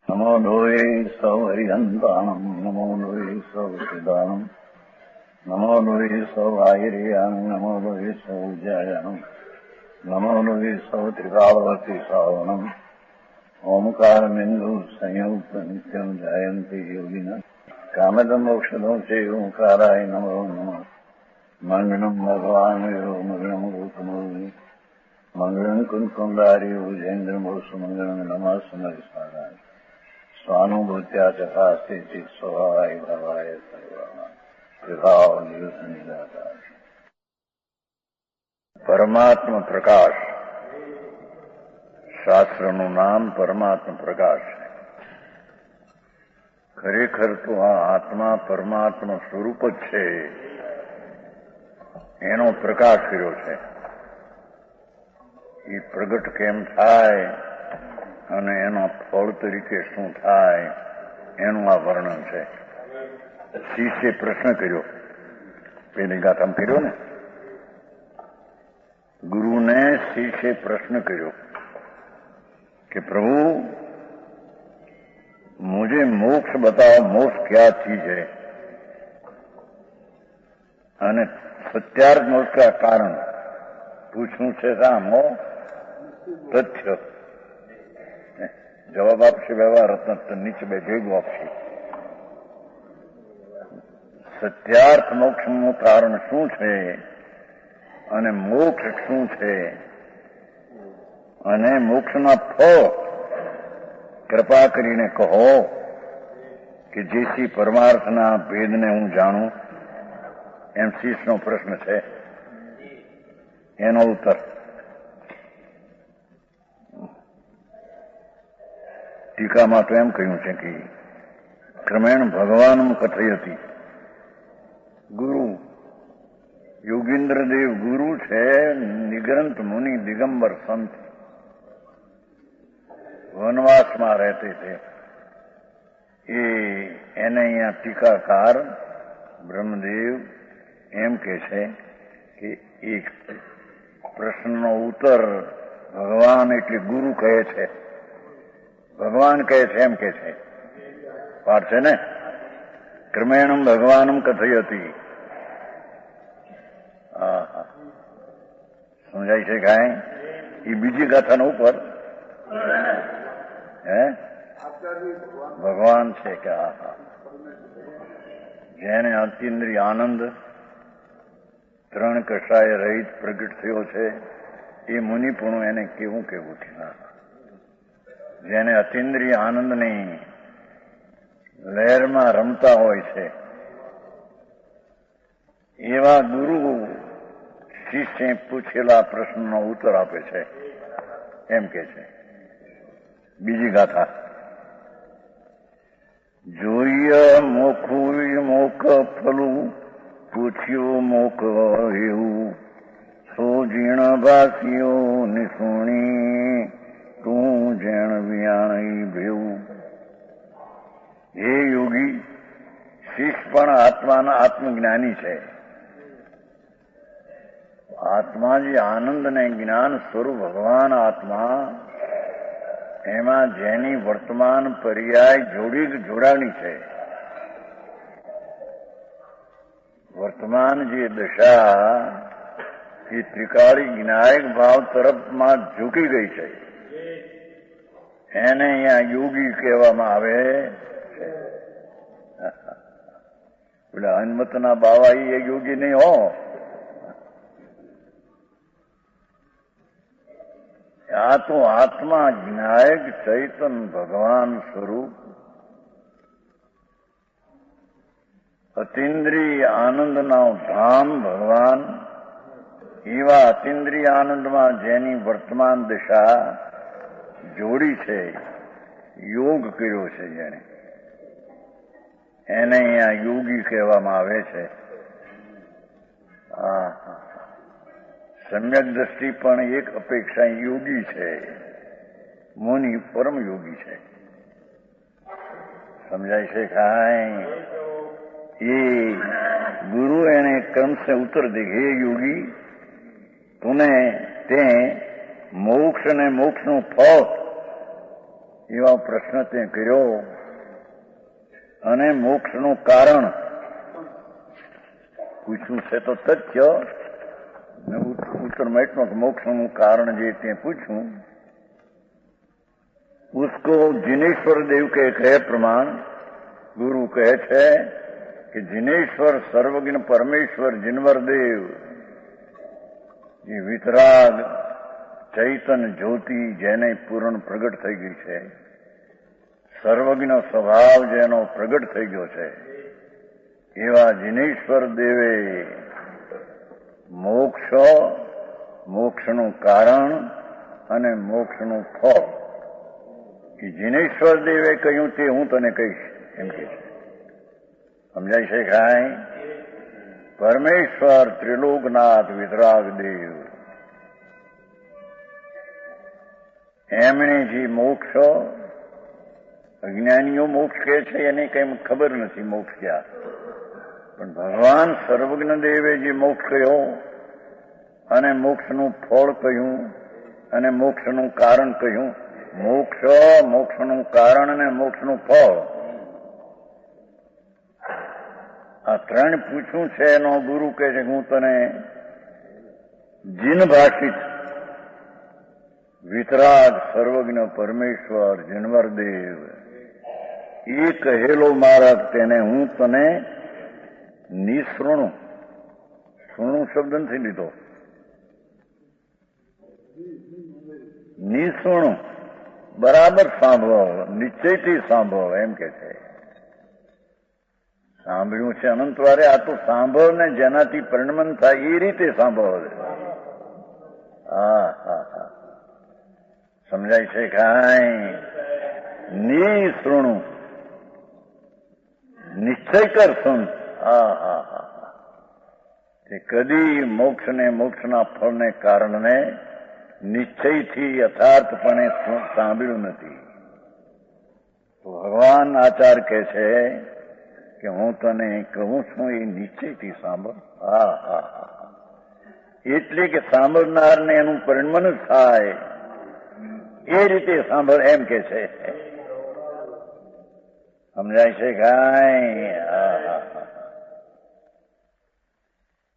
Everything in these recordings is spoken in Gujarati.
नमो लोये सौहरिहन्ताणम् नमो लोये सौचिदानम् नमो लोये सौभागिर्याम् नमो लोये सौजायानम् नमो लोये सौत्रिकावती सावनम् ओंकारमिन्दु संयुक्त नित्यम् जायन्ति योगिनः कामदम् मोक्षदम् च ओंकाराय नमो नमः मङ्गलम् भगवान् विरो मङ्गलम् रूपमोहि मङ्गलम् कुन्कुण्डारि भुजेन्द्रमोसु मङ्गलम् नमः समरिसाराय स्वानुभूत्या चकास्ते चित् स्वभावाय भवाय सर्वभाव निराकार પરમાત્મા પ્રકાશ શાસ્ત્રનું નામ પરમાત્મા પ્રકાશ છે. ખરેખર તો આ આત્મા પરમાત્મા સ્વરૂપ જ છે, એનો પ્રકાશ કર્યો છે. એ પ્રગટ કેમ થાય અને એના ફળ તરીકે શું થાય એનું આ વર્ણન છે. શિષ્યે પ્રશ્ન કર્યો, પેલી ગાથામાં કર્યો ને, ગુરુને શિષ્યે પ્રશ્ન કર્યો कि प्रभु मुझे मोक्ष बताओ, मोक्ष क्या चीज है અને સત્યાર્થ મોક્ષ का કારણ પૂછવું છે. સામો તથ્ય જવાબ આપશે, વ્યવહાર રત્ન નીચે બે ભેગું આપશે. સત્યાર્થ મોક્ષનું કારણ શું છે અને મોક્ષ શું છે અને મોક્ષના ફળ કૃપા કરીને કહો કે જેથી પરમાર્થના ભેદને હું જાણું. એમ શિષ્યનો પ્રશ્ન છે. એનો ઉત્તર ટીકામાં તો એમ કહ્યું છે કે ક્રમેણ ભગવાન કથયતી. ગુરુ યોગીન્દ્રદેવ ગુરુ છે, નિગ્રંથ મુનિ દિગંબર સંત વનવાસમાં રહેતે છે. એને અહીંયા ટીકાકાર બ્રહ્મદેવ એમ કે છે કે એક પ્રશ્નનો ઉત્તર ભગવાન એટલે ગુરુ કહે છે. ભગવાન કહે છે એમ કે છે. પાઠ છે ને, ક્રમેણમ ભગવાનમ કથયતી. સમજાય છે કાંઈ? એ બીજી ગાથાના ઉપર ભગવાન છે કે જેને અતિન્દ્રિય આનંદ ત્રણ કષાય રહિત પ્રગટ થયો છે, એ મુનિપણું એને કેવું કેવું છે. જેને અતિન્દ્રિય આનંદની લહેરમાં રમતા હોય છે એવા ગુરુ શિષ્ય પૂછેલા પ્રશ્નનો ઉત્તર આપે છે એમ કે છે. બીજી ગાથા, જોઈએ મોખું મોક ફલું પૂછ્યું મોક એવું સો જીણ ભાસીઓ નિસુણી તું જેણ વિયાણી ભેવું. હે યોગી, શિષ્ય પણ આત્માના આત્મજ્ઞાની છે. આત્મા જે આનંદ ને જ્ઞાન સ્વરૂપ ભગવાન આત્મા, એમાં જેની વર્તમાન પર્યાય જોડાણી છે. વર્તમાન જે દશા એ ત્રિકાળી જ્ઞાયક ભાવ તરફમાં ઝૂકી ગઈ છે, એને અહીંયા યોગી કહેવામાં આવે છે. પેલા હનુમતના બાવા એ યોગી નહીં હો. આ તો આત્મા જ્ઞાયક ચૈતન ભગવાન સ્વરૂપ અતિન્દ્રિય આનંદના ધામ ભગવાન, એવા અતિન્દ્રિય આનંદમાં જેની વર્તમાન દિશા જોડી છે, યોગ કર્યો છે જેને, એને અહીંયા યોગી કહેવામાં આવે છે. સમ્યક દ્રષ્ટિ પણ એક અપેક્ષા યોગી છે. મુનિ પરમ યોગી છે. સમજાય છે કાંઈ? એ ગુરુ એને ક્રમ સે ઉત્તર દે, હે યોગી, તુને તે મોક્ષ અને મોક્ષનું ફળ એવા પ્રશ્ન તે કર્યો અને મોક્ષનું કારણ પૂછ્યું છે તો તથ્ય उत्तर में मोक्षનું कारण જે તે પૂછ્યું उसको जिनेश्वर देव के कहे प्रमाण गुरु कहे छे कि जिनेश्वर सर्वज्ञ परमेश्वर जिनवर देव ये वितराग चैतन ज्योति जेने पूर्ण प्रगट થઈ ગઈ છે સર્વજ્ઞ સ્વભાવ જેનો પ્રગટ થઈ ગયો છે એવા जिनेश्वर દેવે મોક્ષનું કારણ અને મોક્ષનું ફળ કે जिनेश्वर દેવે કહ્યું તે હું તને કહીશ એમ કે છે સમજાય છે કાંઈ પરમેશ્વર ત્રિલોકનાથ વિતરાગ દેવ એમણે જે મોક્ષ અજ્ઞાનીઓ મોક્ષ કહે છે એને કઈ ખબર નથી મોક્ષ ક્યાં પણ ભગવાન સર્વજ્ઞ દેવે જે મોક્ષ કહ્યો અને મોક્ષનું ફળ કહ્યું અને મોક્ષનું કારણ કહ્યું મોક્ષનું કારણ અને મોક્ષનું ફળ આ ત્રણ પૂછ્યું છે એનો ગુરુ કહે છે હું તને જીન ભાષિત વિતરાગ સર્વજ્ઞ પરમેશ્વર જીનવર દેવ એ કહેલો માર્ગ તેને હું તને નિસૃણું સૃણું શબ્દ નથી લીધો નિસૃણું બરાબર સાંભળો નિશ્ચયથી સાંભળો એમ કે છે સાંભળ્યું છે અનંતવારે આ તો સાંભળ ને જેનાથી પરિણમન થાય એ રીતે સાંભળો હા સમજાય છે કાંઈ નિસૃણું નિશ્ચય કર સુન તે કદી મોક્ષને મોક્ષના ફળને કારણે નિશ્ચયથી યથાર્થપણે સાંભળ્યું નથી તો ભગવાન આચાર કહે છે કે હું તને કહું છું એ નિશ્ચયથી સાંભળ એટલે કે સાંભળનારને એનું પરિણમન થાય એ રીતે સાંભળ એમ કે છે સમજાય છે કાંઈ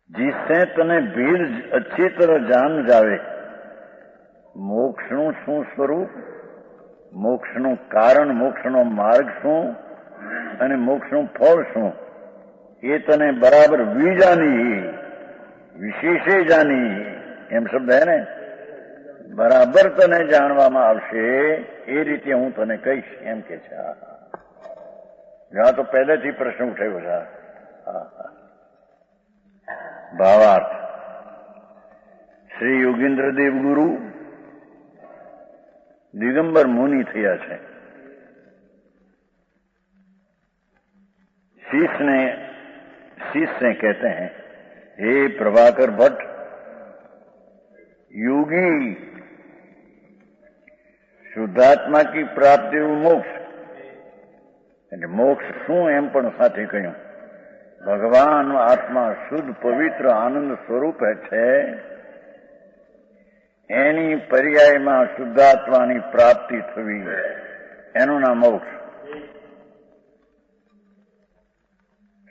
जिससे तने भीड़ अच्छी तरह जान जावे मोक्षનું શું સ્વરૂપ મોક્ષનું કારણ મોક્ષનો માર્ગ શું અને મોક્ષનું ફળ શું એ તને બરાબર જાની વિશેષે જાની એમ શબ્દ હે ને બરાબર તને જાણવામાં આવશે એ રીતે હું તને કહીશ એમ કે છે જ્યાં તો પહેલેથી પ્રશ્ન ઉઠાયો છે ભાવાર્થ શ્રી યોગેન્દ્ર દેવ ગુરુ દિગંબર મુનિ થયા છે शीश ने कहते हैं हे प्रभाकर भट्ट योगी શુદ્ધાત્મા की प्राप्ति मोक्ष એટલે મોક્ષ શું એમ પણ સાથે કહ્યું ભગવાન આત્મા શુદ્ધ પવિત્ર આનંદ સ્વરૂપ છે એની પર્યાયમાં શુદ્ધાત્માની પ્રાપ્તિ થવી એનું નામ મોક્ષ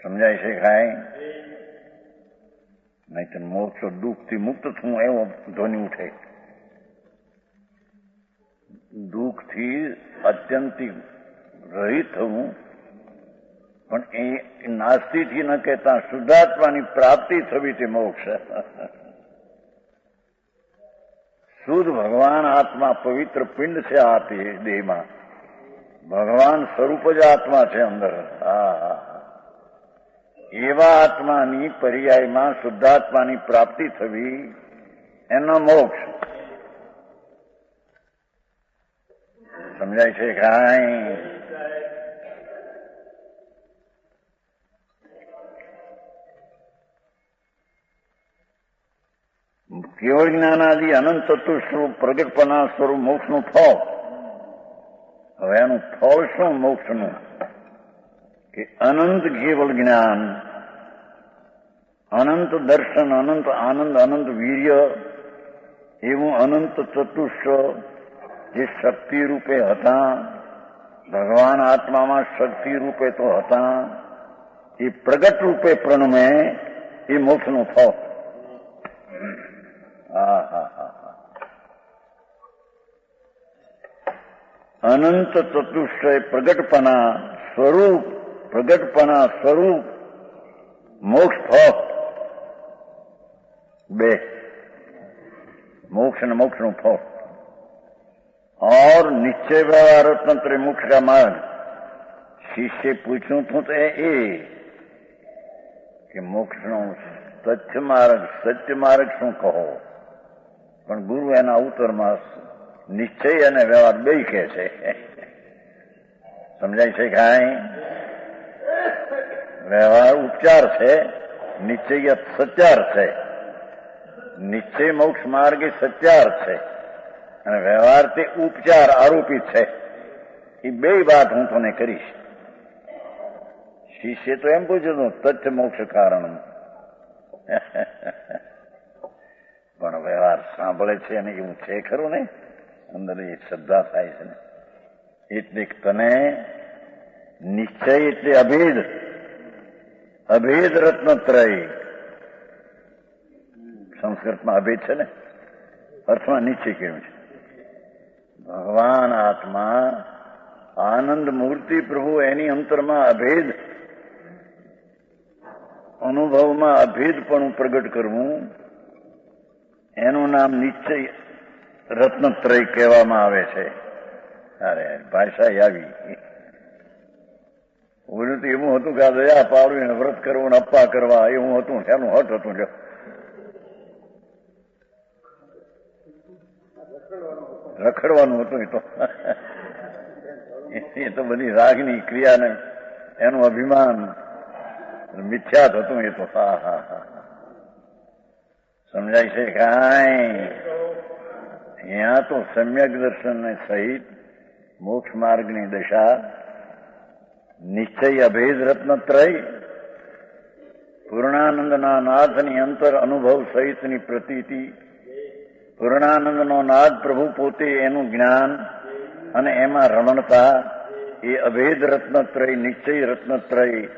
સમજાય છે કાંઈ નહીં તો મોક્ષ દુઃખથી મુક્ત થવું એવો ધ્વનિ ઉઠે દુઃખથી અત્યંતિક રહિત થવું પણ એ નાસ્તિથી ન કહેતા શુદ્ધાત્માની પ્રાપ્તિ થવી તે મોક્ષ શુદ્ધ ભગવાન આત્મા પવિત્ર પિંડ છે આ દેહમાં ભગવાન સ્વરૂપ જ આત્મા છે અંદર એવા આત્માની પર્યાયમાં શુદ્ધાત્માની પ્રાપ્તિ થવી એનો મોક્ષ સમજાય છે કાંઈ કેવળ જ્ઞાનાદિ અનંત તત્વ સ્વરૂપ પ્રગટપના સ્વરૂપ મોક્ષનું ફળ હવે એનું ફળ શું મોક્ષનું કે અનંત કેવળ જ્ઞાન અનંત દર્શન અનંત આનંદ અનંત વીર્ય એવું અનંત ચતુષ્ટ જે શક્તિ રૂપે હતા ભગવાન આત્મામાં શક્તિ રૂપે તો હતા, એ પ્રગટ રૂપે પ્રણમે એ મોક્ષનું ફળ. અનંત ચતુષ્ટય પ્રગટપના સ્વરૂપ મોક્ષ ફળ બે, मोक्ष न मोक्ष નું ફળ. और निश्चय व्यवहार तंत्र मोक्ष का मार्ग. शिष्य पूछूं तो એ કે મોક્ષનો સત્ય માર્ગ શું કહો? પણ ગુરુ એના ઉત્તરમાં નિશ્ચય અને વ્યવહાર બે કહે છે. સમજાય છે કાંઈ? વ્યવહાર ઉપચાર છે, નિશ્ચય સત્યાર છે. નિશ્ચય મોક્ષ માર્ગ એ સત્યાર છે અને વ્યવહાર તે ઉપચાર આરોપિત છે. એ બે વાત હું તને કરીશ. શિષ્ય તો એમ પૂછ્યું તથ્ય મોક્ષ કારણ, પણ વ્યવહાર સાંભળે છે અને એવું છે ખરું ને, અંદર એ શ્રદ્ધા થાય છે ને. એટલે તને નિશ્ચય એટલે અભેદ રત્નત્રય. સંસ્કૃતમાં અભેદ છે ને, અર્થમાં નિશ્ચય કેવું છે? ભગવાન આત્મા આનંદ મૂર્તિ પ્રભુ એની અંતરમાં અભેદ અનુભવમાં અભેદપણું પ્રગટ કરવું, એનું નામ નિશ્ચય રત્નત્રય કહેવામાં આવે છે. અરે ભાષા આવી. ઓલું તો એવું હતું કે આ દયા પાડવી, વ્રત કરવું, અપ્પા કરવા, એવું હતું. એનું હટ હતું. રખડવાનું હતું. એ તો બધી રાગની ક્રિયાને એનું અભિમાન મિથ્યાત હતું. એ તો સમજાય છે કાંઈ? અહીંયા તો સમ્યક દર્શન સહિત મોક્ષ માર્ગની દશા નિશ્ચય અભેદ રત્નત્રય, પૂર્ણાનંદના નાથની અંતર અનુભવ સહિતની પ્રતીતિ, પૂર્ણાનંદનો નાદ પ્રભુ પોતે એનું જ્ઞાન અને એમાં રમણતા, એ અભેદ રત્નત્રય, નિશ્ચય રત્નત્રય,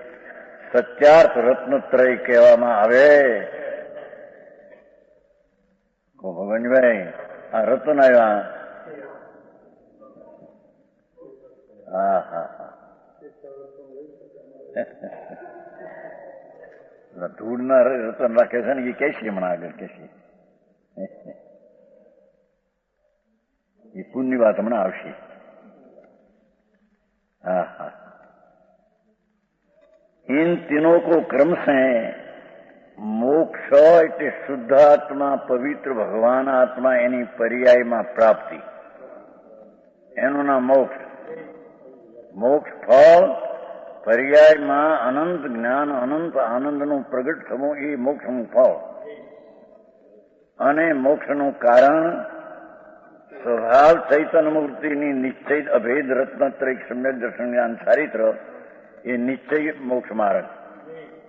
સત્યાર્થ રત્નત્રય કહેવામાં આવે. ભગવાનભાઈ આ રત્ન આવ્યા. ધૂળના રતન રાખે છે ને, એ કહેશે હમણાં આગળ કહેશે. ये पुण्य बात हमारा आवश्यक. इन तीनों को क्रम से मोक्ष એટલે શુદ્ધાત્મા, પવિત્ર ભગવાન આત્મા, એની પર્યાયમાં પ્રાપ્તિ, એનું નામ મોક્ષ. મોક્ષ ફળ પર્યાયમાં અનંત જ્ઞાન, અનંત આનંદનું પ્રગટ થવું, એ મોક્ષનું ફળ. અને મોક્ષનું કારણ સ્વભાવ ચૈતન્ય મૂર્તિની નિશ્ચય અભેદ રત્નત્રય સમ્યક દર્શન જ્ઞાન ચારિત્ર, એ નિશ્ચય મોક્ષ માર્ગ.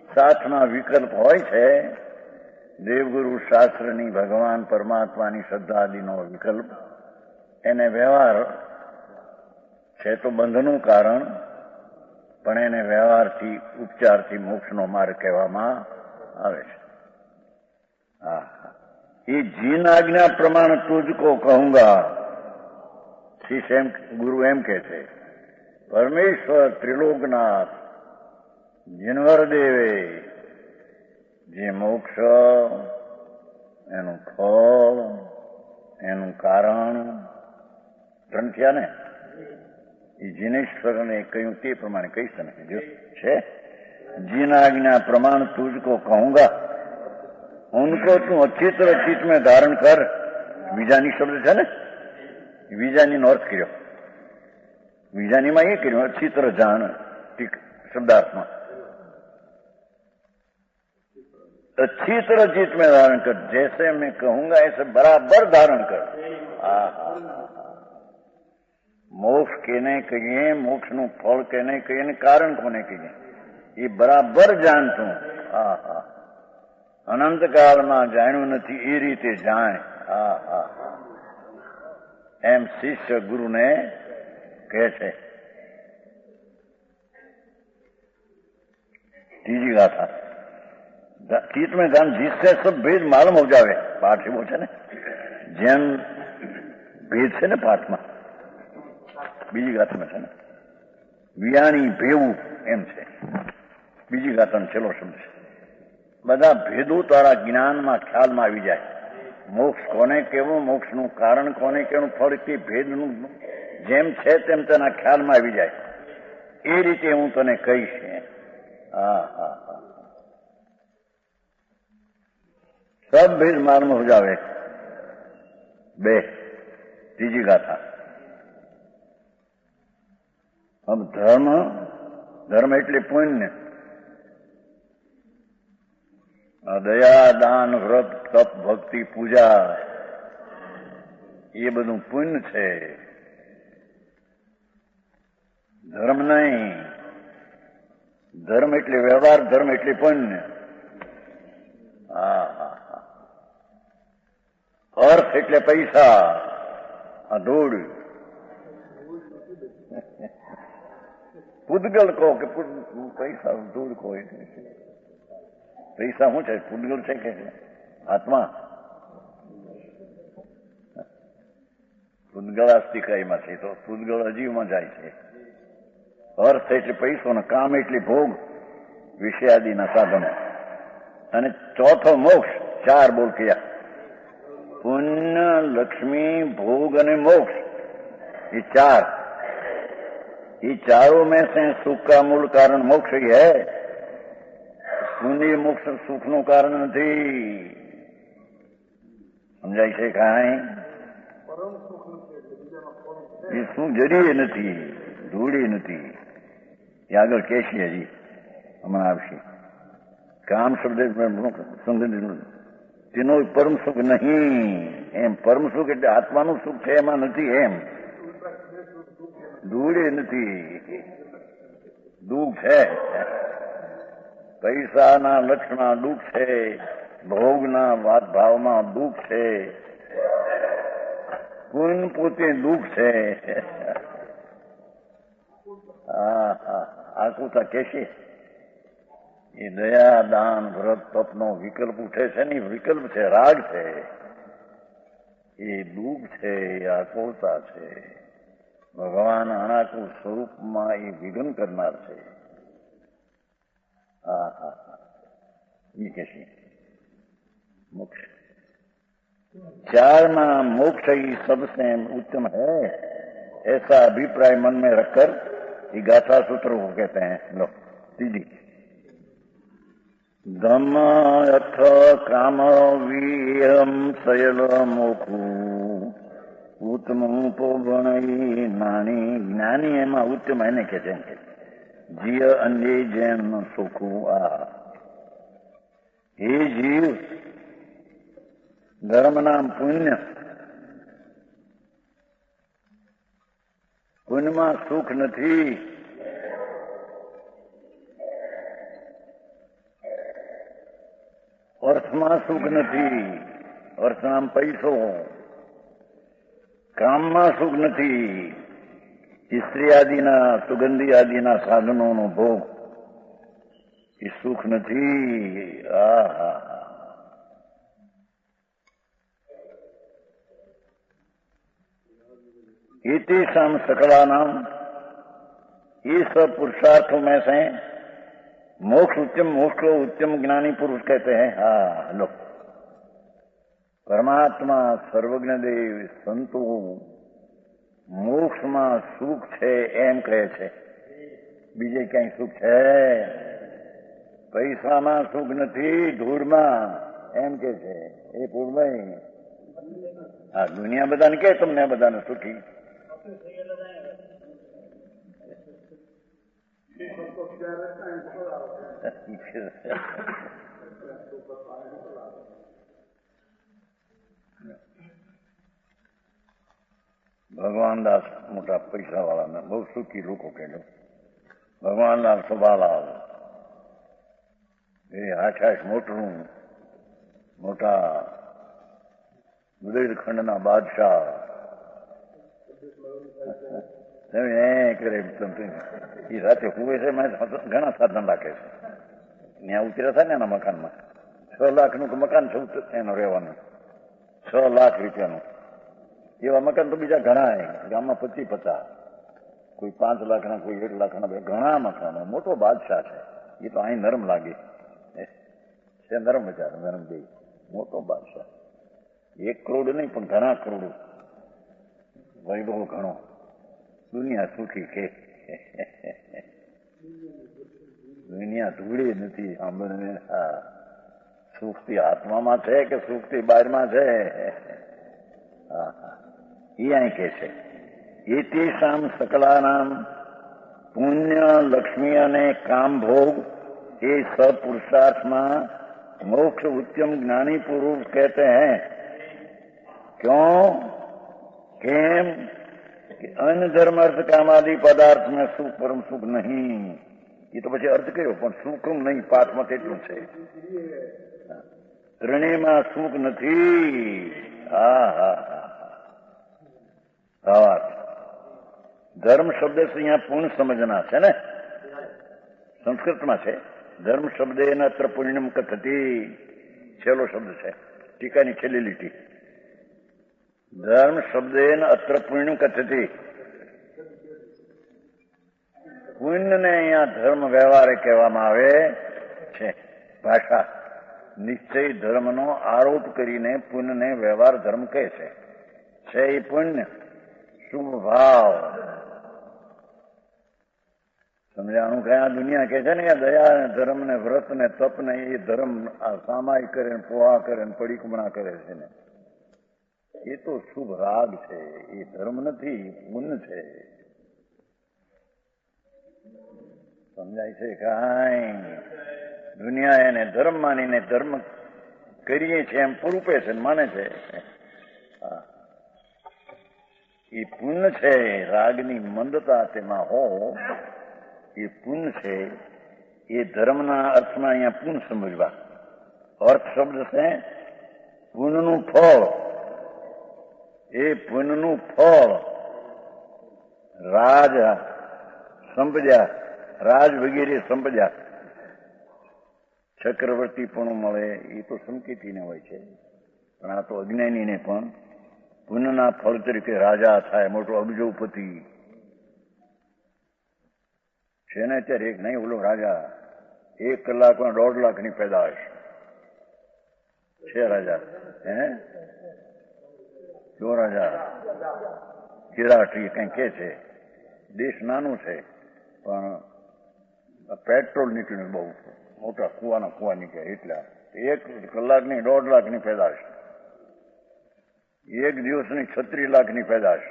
સાથમાં વિકલ્પ હોય છે, દેવગુરુ શાસ્ત્રની, ભગવાન પરમાત્માની શ્રદ્ધા આદિનો વિકલ્પ. એને વ્યવહાર છે તો બંધનું કારણ, પણ એને વ્યવહારથી, ઉપચારથી મોક્ષનો માર્ગ કહેવામાં આવે છે. ये जिन आज्ञा प्रमाण तुझको कहूंगा. शिष्य गुरु एम कहते, परमेश्वर त्रिलोकनाथ जिनवर देवे જે મોક્ષ એનું ફળ, એનું કારણ ત્રણ થયા ને, એ જીનેશ્વરને કહ્યું તે પ્રમાણે કહી શકે છે. जिन आज्ञा प्रमाण तुझको कहूंगा उनको तू अच्छी तरह चित्त में धारण कर. બીજાની શબ્દ છે ને, બીજાની નો અર્થ કર્યો. બીજાનીમાં એ કર્યું अच्छी तरह જાણ શબ્દાર્થમાં. अच्छी तरह चित्त में धारण कर, जैसे मैं कहूंगा ऐसे बराबर धारण कर. મોક્ષ કેને કહીએ, મોક્ષનું ફળ કેને કહીએ ને કારણ કોને કહીએ, એ બરાબર જાણતું. અનંતકાળમાં જાણ્યું નથી એ રીતે જાણ. એમ શિષ્ય ગુરુને કહે છે. तीजी गाथा चित्त में ध्यान जिससे सब भेद मालूम हो जावे पाठ एवो है ने जेम भेद है ने पाठ में बीजी गाथा में है ने वियाणी भेवू एम है बीजी गाथा छेल्लो शब्द है બધા ભેદો તારા જ્ઞાનમાં ખ્યાલમાં આવી જાય મોક્ષ કોને કેવું મોક્ષનું કારણ કોને કેવું ફળ કે ભેદનું જેમ છે તેમ તેના ખ્યાલમાં આવી જાય એ રીતે હું તને કહીશ હા હા હા सब भेद मालूम हो जावे बे तीजी गाथा अब धर्म धर्म એટલે પુણ્ય દયા દાન વ્રત તપ ભક્તિ પૂજા એ બધું પુણ્ય છે ધર્મ નહીં ધર્મ એટલે વ્યવહાર ધર્મ એટલે પુણ્ય હા હા अर्थ એટલે પૈસા આ ધૂળ પૂદગલ કહો કે પૈસા ધૂળ કહો પૈસા શું છે પૂદગલ છે કે આત્મા પૂદગલ આસ્તિકાઈમાં છે તો પૂદગલ અજીવમાં જાય છે અર્થ એટલે પૈસો ને કામ એટલે ભોગ વિષયાદિના સાધનો અને ચોથો મોક્ષ ચાર બોલ કયા पुण्य लक्ष्मी भोग और मोक्ष ये चारों में से सुख का मूल कारण मोक्ष ही है पुण्य मोक्ष सुख नो कारण नहीं समझाई से कहा ये सुख जड़ी नहीं धूड़ी नहीं ये आगे कैसी है जी हमारा आपसी काम शब्द તેનો પરમ સુખ નહીં એમ પરમ સુખ એટલે આત્માનું સુખ છે એમાં નથી એમ ધૂળે નથી દુઃખ છે પૈસાના લક્ષણા દુઃખ છે ભોગના વાત ભાવમાં દુઃખ છે પુણ્ય પોતે દુઃખ છે આકુતા કેશે એ દયા દાન વ્રત તપનો વિકલ્પ ઉઠે છે ને વિકલ્પ છે રાગ છે એ દુઃખ છે એ આકુળતા છે ભગવાન અનાકુળ સ્વરૂપમાં એ વિઘન કરનાર છે હા હા ये कैसी मोक्ष चार में मोक्ष ही सबसे उत्तम है ऐसा अभिप्राय मन में रखकर ये गाथा सूत्र को कहते हैं लो दीदी धम्म अथ काम वीरम शयल मोखु उत्तम उपगणई नानी ज्ञानी एमा उत्तम એને કે છે જીય અંજે જેમ સુખું આ हे जीव धर्म नाम पुण्य पुण्य में सुख नहीं अर्थ में सुख नहीं अर्थ नाम पैसो काम में सुख नहीं स्त्री आदि सुगंधी आदि साधनों नो भोग ये सुख नहीं एतेषां सकलानां ये सब पुरुषार्थों में से मोक्ष उत्तम मोक्ष को उत्तम ज्ञानी पुरुष कहते हैं हाँ लो परमात्मा सर्वज्ञ देव संतो मोक्ष में सुख है एम कहे छे बीजे कई सुख है पैसा में सुख नहीं धूल में एम के छे ए पूर्वई हाँ दुनिया बधा ने के तुमने बधा ने सुखी भगवान दास मोटा पैसा वाला ने बहुत सुखी लोग कह लो भगवान लाल स्वभाव ये आठाश मोटरू मोटा बुदेलखंड ना बादशाह करे ये राते हुए से मैं घना साधन राखे ત્યાં ઉતર્યા થાય ને એના મકાનમાં 6 લાખનું મકાન છે એનું રહેવાનું, 6 લાખ રૂપિયાનું. એવા મકાન તો બીજા ઘણા ગામમાં 25-50, કોઈ 5 લાખના, કોઈ 1 લાખના, ઘણા મકાનો. મોટો બાદશાહ છે. એ તો અહીં નરમ લાગે છે, નરમ બચારો, નરમ દે. મોટો બાદશાહ, 1 કરોડ નહીં પણ ઘણા કરોડો, વૈભવ ઘણો. દુનિયા સુખી કે દુનિયા ધૂળી નથી. સાંભળને, સુખથી આત્મામાં છે કે સુખથી બહારમાં છે? એ અહીં કે છે એતેષામ સકલાનામ પુણ્ય લક્ષ્મી અને કામ ભોગ એ સપુરુષાર્થમાં मोक्ष उच्चम ज्ञानी पुरुष कहते हैं. क्यों? केम कि अन्य धर्म अर्थ कामादि पदार्थ में सुख परम सुख नहीं. એ તો પછી અર્થ કર્યો, પણ સુખ નહીં, પાઠમાં તેટલું છે. ત્રણેયમાં સુખ નથી. ધર્મ શબ્દ અહીંયા પૂર્ણ સમજના છે ને, સંસ્કૃતમાં છે. ધર્મ શબ્દ એના અત્ર પુણ્યમ કથતી, છેલ્લો શબ્દ છે, ટીકાની છેલ્લી લીટી. ધર્મ શબ્દ એના અત્ર પુણ્યમ કથતી. પુણ્યને અહીંયા ધર્મ વ્યવહારે કહેવામાં આવે છે. ભાષા નિશ્ચય ધર્મનો આરોપ કરીને પુણ્યને વ્યવહાર ધર્મ કહે છે. એ પુણ્ય શુભ ભાવ સમજાણું. કયા દુનિયા કે છે ને દયા ને ધર્મ ને વ્રત ને તપ ને એ ધર્મ સામાય કરે ને પોહા કરે ને પડીકમણા કરે છે ને, એ તો શુભ રાગ છે, એ ધર્મ નથી, પુણ્ય છે. સમજાય છે? કાંઈ દુનિયા એને ધર્મ માનીને ધર્મ કરીએ છીએ એમ પૂરૂપે છે, માને છે. એ પુણ્ય છે. રાગની મંદતા તેમાં હો, એ પુણ્ય છે. એ ધર્મના અર્થમાં અહીંયા પુણ્ય સમજવા. અર્થ શબ્દ છે પુણ્યનું ફળ. એ પુણ્યનું ફળ રાજ સંપદ્યા, રાજ વગેરે સંપદ્યા, ચક્રવર્તી પણ મળે, એ તો સંકેતીને હોય છે. પણ આ તો અજ્ઞાનીને પણ પુણ્યના ફળ તરીકે રાજા થાય, મોટો અબજોપતિ છે ને. અત્યારે એક નહીં, ઓલો રાજા 1 કલાકમાં 1.5 લાખની પેદાશ છે. રાજા જો રાજા કિરાટી કઈ કે છે. દેશ નાનું છે પણ પેટ્રોલ નીકળ્યું, બહુ મોટા કુવા નીકળે. એટલે 1 કલાકની 1.5 લાખની પેદાશ, 1 દિવસની 36 લાખની પેદાશ.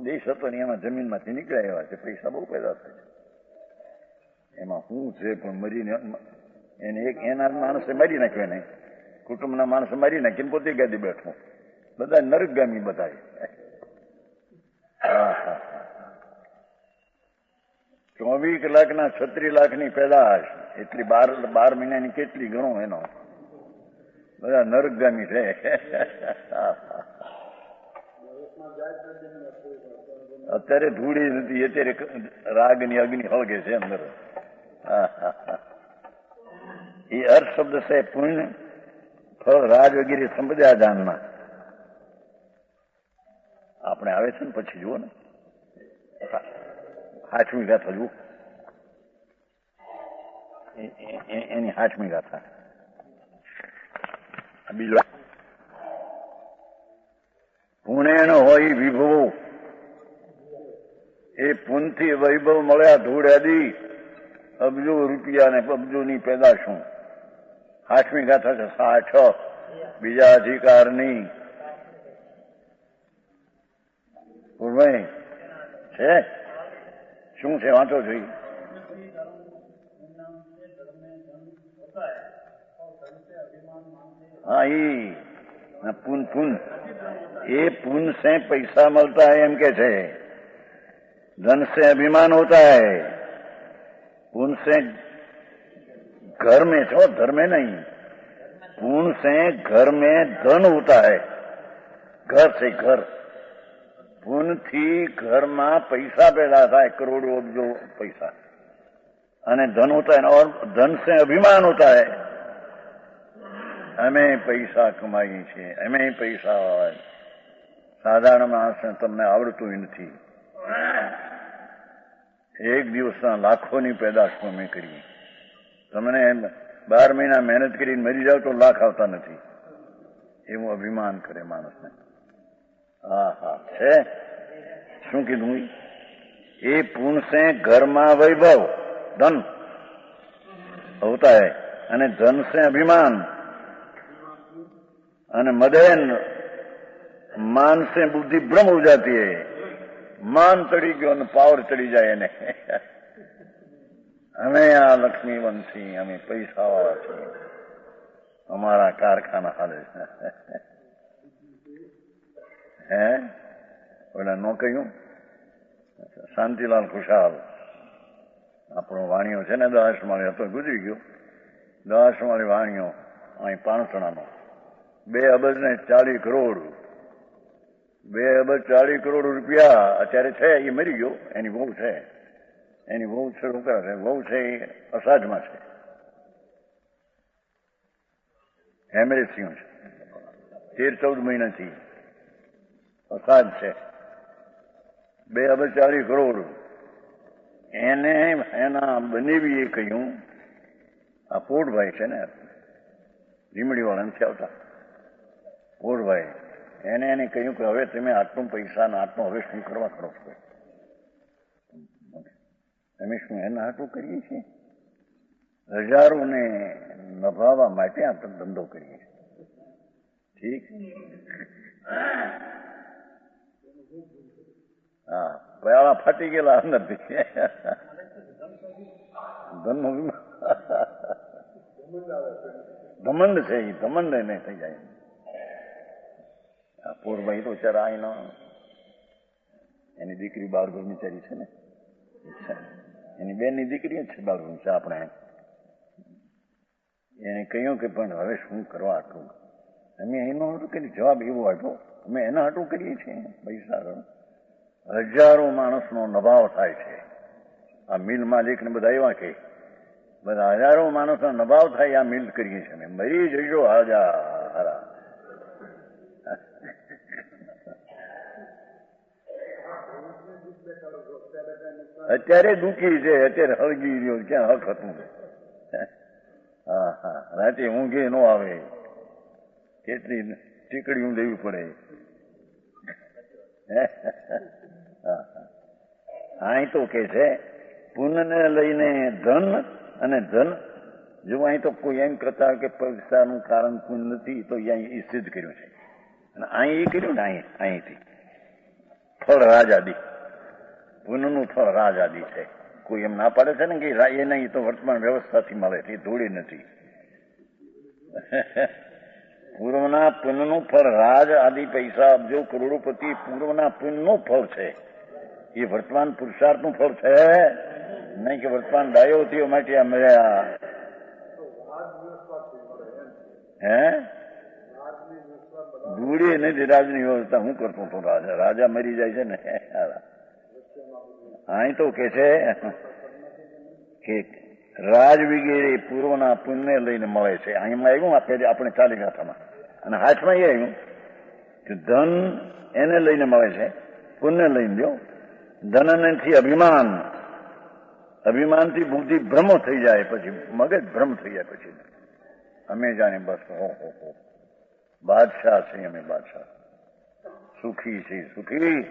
દેશ હતો ને એમાં જમીનમાંથી નીકળ્યા એવા છે, પૈસા બહુ પેદા થાય. એમાં શું છે પણ મરીને એને એના માણસે મારી નાખ્યો, એને કુટુંબના માણસે મારી નાખીને પોતે ગાદી બેઠો. બધા નરકગામી બધા. 24 કલાકના 36 લાખની પેદાશ, એટલી 12 મહિનાની કેટલી ગણો એનો. બધા નરકગામી છે. અત્યારે ધૂળી નથી, અત્યારે રાગની અગ્નિ હળગે છે અંદર. એ અર્થ શબ્દ છે પુણ્ય ફળ રાજ વગેરે સંપદ્યા જાનમાં. આપણે આવે છે ને પછી જુઓ ને 8મી ગાથા જુઓ, એની 8મી ગાથા. બીજો પુણ્ય હોય વિભવો, એ પુણ્યથી વૈભવ મળ્યા ધૂળ આદિ અબજો રૂપિયા ને અબજોની પેદાશું. 8મી ગાથા છે 60. બીજા અધિકારની છે. શું છે વાંચો જોઈ? हाँ ये पुन ये पुन से पैसा मिलता है, एम के छे. धन से अभिमान होता है. पुन से घर में छो, धर्म में नहीं. पुन से घर में धन होता है. घर से घर પુણ્યથી ઘરમાં પૈસા પેદા થાય, કરોડો અબજો પૈસા, અને ધન હોતા है और धन से अभिमान होता है, અમે પૈસા કમાઈએ છીએ, અમે પૈસા હોય. સાધારણ માણસને તમને આવડતું નથી. એક દિવસના લાખોની પેદાશ અમે કરીએ. તમને 12 મહિના મહેનત કરીને મરી જાવ તો લાખ આવતા નથી, એવું અભિમાન કરે માણસને. હા હા છે. શું કીધું? એ પુण्य से ઘરમાં વૈભવ धन होता है, અને ધન से अभिमान, અને मदेन मान से बुद्धि भ्रम हो जाती है. માન ચડી ગયો અને પાવર ચડી જાય એને. અમે આ લક્ષ્મીવંશી, અમે પૈસા વાળા છીએ, અમારા કારખાના હાલે છે. હે ઓલા નો કહ્યું શાંતિલાલ ખુશાલ, આપણો વાણીઓ છે ને, દહાસમાળી હતો, ગુજરી ગયો. દહાસમાળી વાણીઓ અહીં પાણસણાનો 2 અબજ ને 40 કરોડ, 2 અબજ 40 કરોડ રૂપિયા અત્યારે છે. એ મરી ગયો. એની વહુ છે, એની વહુ શું કરે છે? વહુ છે એ અસાજમાં છે, હેમરેજ થયું છે, 13-14 મહિનાથી અસાજ છે. 2 અબજ 40 કરોડ. એને એના બનેવીએ કહ્યું, આ પોટભાઈ છે ને, લીમડી વાળા નથી આવતા, પોટભાઈ, એને કહ્યું કે હવે તમે આટલું પૈસા ને આટલું હવે શું કરવા કરો છો? અમે શું એના આટલું કરીએ છીએ? હજારોને નભાવવા માટે આપણે ધંધો કરીએ છીએ. ઠીક. હા, પયાળા ફાટી ગયેલા અંદરથી. ધમંડ છે, એ ધમંડ એને થઈ જાય. પોરભાઈ તો ચરાય ન, એની દીકરી બાળગુરમીચારી છે ને, એની બેનની દીકરી છે બાળગુર છે. આપણે એને કહ્યું કે પણ હવે શું કરવા આટલું? અમે એનો હાટું કરી, જવાબ એવો આપ્યો, અમે એના હાટું કરીએ છીએ પૈસા. હજારો માણસનો નભાવ થાય છે. આ મિલ માલિક ને બધા એવા કે બધા હજારો માણસનો નભાવ થાય, આ મિલ કરીએ છીએ. મરી જજો હાજા હારા. અત્યારે દુઃખી છે, અત્યારે હળગી રહ્યો, ક્યાં હક હતું? હા હા, રાતે ઊંઘે ન આવે, કેટલી ટીકડીઓ લેવી પડે. અહીં તો કે છે પુણ્યને લઈને ધન, અને ધન જો અહીં તો કોઈ એમ કરતા હોય કે પૈસાનું કારણ પુણ્ય નથી, તો અહીં એ સિદ્ધ કર્યું છે. અને અહીં એ કર્યું ને, અહીંથી ફળ રાજ આદિ, પુણ્યનું ફળ રાજ આદિ છે. કોઈ એમ ના પાડે છે ને કે એ નહીં, તો વર્તમાન વ્યવસ્થાથી મળે છે, એ ધોળી નથી. પૂર્વના પુણ્યનું ફળ રાજ આદિ પૈસા અબજો કરોડોપતિ પૂર્વના પુણ્યનું ફળ છે. એ વર્તમાન પુરુષાર્થનું ફળ છે નહીં કે વર્તમાન ડાયો થયો માટે આ મળ્યા. હે ભૂડી નથી રાજની વ્યવસ્થા. હું કરતો હતો રાજા, રાજા મરી જાય છે ને. અહીં તો કે છે કે રાજ વગેરે પૂર્વના પુણ્ય લઈને મળે છે. અહીંમાં આવ્યું આપણે 40 ગાથામાં, અને હાથમાં એ આવ્યું કે ધન એને લઈને મળે છે, પુણ્ય લઈને લ્યો. ધનથી અભિમાન, અભિમાનથી બુદ્ધિ ભ્રમ થઈ જાય, પછી મગજ ભ્રમ થઈ જાય. પછી અમે જાણે બસ હો બાદશાહ છીએ, અમે બાદશાહ, સુખી છીએ, સુખી.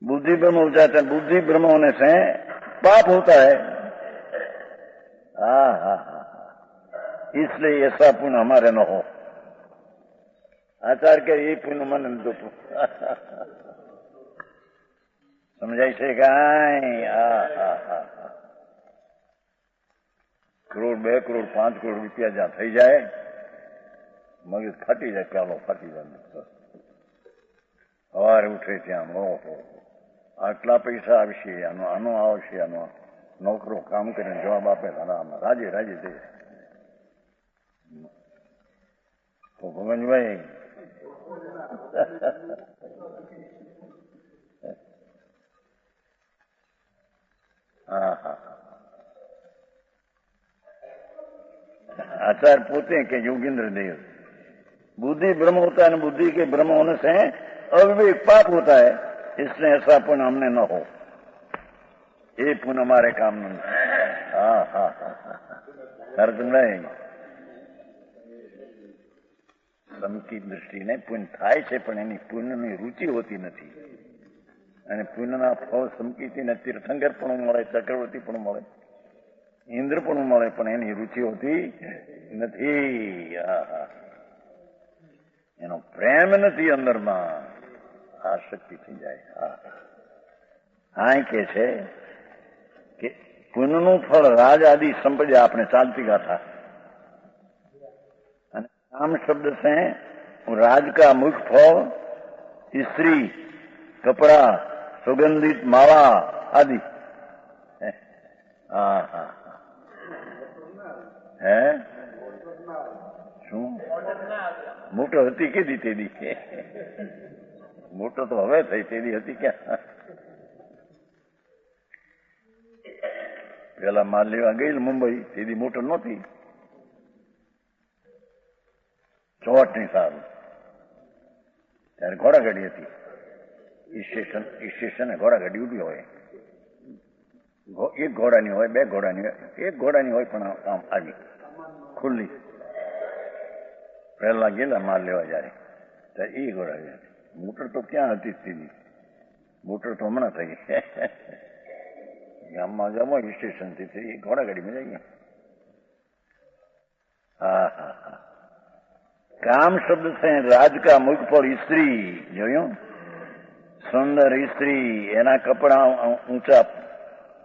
बुद्धि भ्रम हो जाता है, बुद्धि भ्रम होने से पाप होता है. हाँ हाँ हाँ हाँ, इसलिए ऐसा पुण्य हमारे न हो. आचार्य के ये पुण्य मन दो समझाई છે કાંઈ? કરોડ 2 કરોડ 5 કરોડ રૂપિયા જ્યાં થઈ જાય, મગજ ફાટી જાય, પ્યાલો ફાટી જાય. સવારે ઉઠે ત્યાં ઓહો આટલા પૈસા આવશે, આનો આવશે, આનો નોકરો કામ કરીને જવાબ આપે, રાજે રાજે થઈ. ભગવાનભાઈ હા હા आचार्य पोते के योगेंद्र देव बुद्धि ब्रह्म होता है, बुद्धि के ब्रह्म होने से अविवेक पाप होता है, इसलिए ऐसा पुण्य हमने न हो, ये पुण्य हमारे काम में। हाँ हाँ अर्थ नहीं સમકી દ્રષ્ટિને પુણ્ય થાય છે, પણ એની પુણ્યની રુચિ હોતી નથી, અને પુણ્યના ફળ સમકીતીને તીર્થંકર પણ મળે, ચક્રવર્તી પણ મળે, ઇન્દ્ર પણ મળે, પણ એની રુચિ હોતી નથી, એનો પ્રેમ નથી અંદરમાં, આસક્તિ થઈ જાય. હા કે છે કે પુણ્યનું ફળ રાજ આદિ સંપદા આપણે ચાલતી ગાથા, અને કામ શબ્દ છે राज का मुख्य फल स्त्री, कपड़ा, सुगंधित माला आदि. हाँ हाँ है શું મોટો હતી કીધી તેદી, મોટો તો હવે થઈ, તેદી હતી ક્યાં? પેલા માલ લેવા ગઈ મુંબઈ, તેદી મોટો નહોતી, ચોટની સારું, ત્યારે ઘોડાગાડી હતી, સ્ટેશને ઘોડાગાડી ઉભી હોય, એક ઘોડાની હોય, બે ઘોડાની હોય, એક ઘોડાની હોય, પણ આમ આવી ખુલ્લી. પહેલા ગયેલા માલ લેવા જયારે, ત્યારે એ ઘોડા, મોટર તો ક્યાં હતી સીધી, મોટર તો હમણાં થઈ ગામમાં જમો સ્ટેશનથી, એ ઘોડાગાડીમાં જઈએ. હા હા હા કામ શબ્દ છે રાજ કા મુખ પર સ્ત્રી, જોયું, સુંદર સ્ત્રી, એના કપડા ઊંચા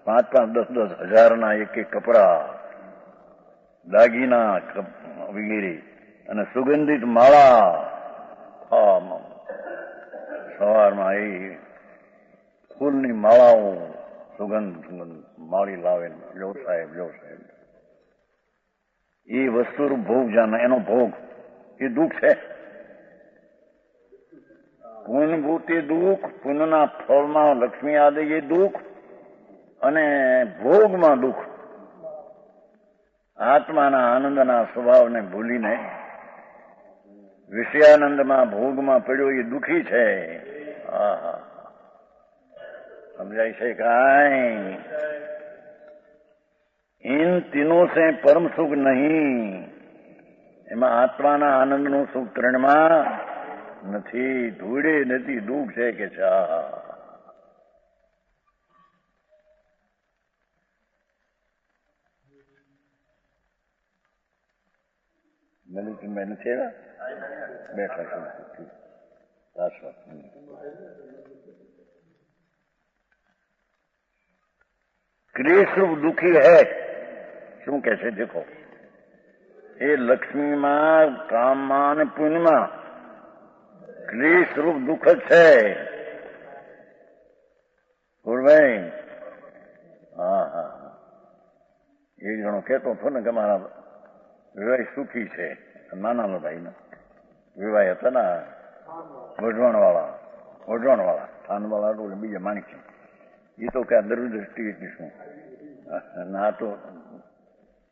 5-10 હજારના એક એક કપડા, દાગીના વગેરે, અને સુગંધિત માળા. સવારમાં એ ફૂલની માળાઓ સુગંધ માળી લાવે, લો સાહેબ, લો સાહેબ. એ વસ્તુ ભોગ જાણે, એનો ભોગ એ દુઃખ છે. પુણ્યભૂતિ દુઃખ, પુણ્યના ફળમાં લક્ષ્મી આદિ એ દુઃખ, અને ભોગમાં દુઃખ. આત્માના આનંદના સ્વભાવને ભૂલીને વિષયાનંદમાં ભોગમાં પડ્યો એ દુઃખી છે. સમજાય છે કાંઈ? इन तीनों से परम सुख नहीं, એમાં આત્માના આનંદનું સુખ ત્રણમાં નથી, ધૂળે નથી, દુઃખ છે કે છે. મેં નથી આવ્યા, બેઠા છું. क्लेश रूप दुखी है, શું કે છે દેખો, એ લક્ષ્મીમાં, કામમાં અને પુણ્યમાં ક્લેશ રૂપ દુઃખ જ છે. ભાઈ હા હા એક જણો કહેતો હતો ને કે મારા વિવાહ સુખી છે, નાના ભાઈનો વિવાહ હતા ને, વઢવાણવાળા થાનવાળા બીજા માણિક, એ તો કે દરદૃષ્ટિ એટલી શું ના, તો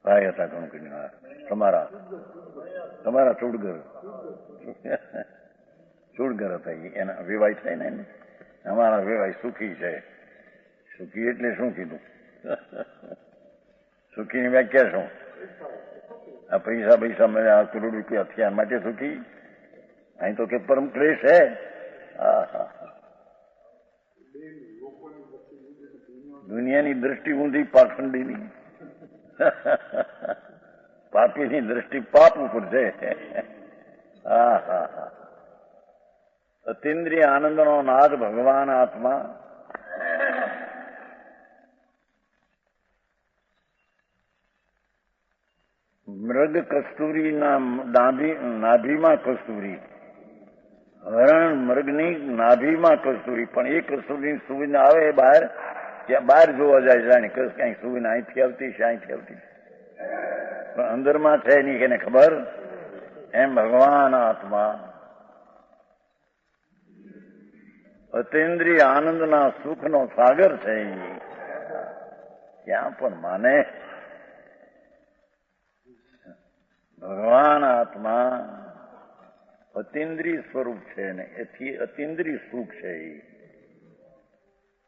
ભાઈ હતા ઘણું કઈ, તમારા ચૂડગર હતા, એના વિવાહ થાય ને, અમારા વિવાહ સુખી છે. સુખી એટલે શું કીધું? સુખીની વ્યાખ્યા શું? આ પૈસા મળ્યા, કરોડ રૂપિયા થયા માટે સુખી? અહીં તો કે પરમ ક્લેશ છે. હા હા દુનિયાની દ્રષ્ટિ ઊંધી, પાખંડીની, પાપીની દ્રષ્ટિ પાપ ઉપર છે. હા હા હા અતિન્દ્રિય આનંદનો નાદ ભગવાન આત્મા. મૃગ કસ્તુરીના નાભીમાં કસ્તુરી, હરણ મૃગની નાભીમાં કસ્તુરી, પણ એ કસ્તુરીની સુવિધા આવે બહાર, ત્યાં બહાર જોવા જાય જાણે ક્યાંય સુવિધા અહીંથી આવતી છે, અહીંથી આવતી છે, પણ અંદરમાં છે નહીં, એને ખબર એમ ભગવાન આત્મા અતિન્દ્રિય આનંદના સુખનો સાગર છે. ક્યાં પણ માને ભગવાન આત્મા અતિન્દ્રિય સ્વરૂપ છે ને એથી અતિન્દ્રિય સુખ છે.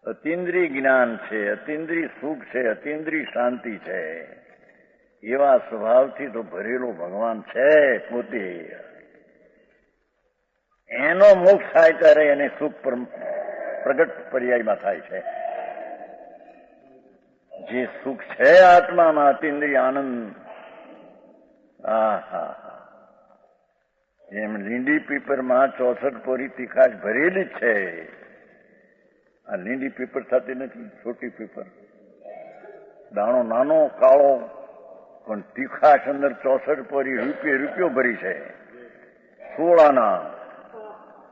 અતિન્દ્રિય જ્ઞાન છે, અતિન્દ્રિય સુખ છે, અતિન્દ્રિય શાંતિ છે. એવા સ્વભાવથી તો ભરેલો ભગવાન છે પોતે. એનો મોક્ષ થાય ત્યારે એને સુખ પ્રગટ પર્યાયમાં થાય છે. જે સુખ છે આત્મામાં અતિન્દ્રિય આનંદ, જેમ લીંડી પીપરમાં 64 પોરી તીખાશ ભરેલી જ છે. આ લીંડી પીપર થતી નથી, છોટી પીપર, દાણો નાનો કાળો, પણ તીખાશ અંદર 64 પોરી રૂપિયો ભરી છે. 16 આના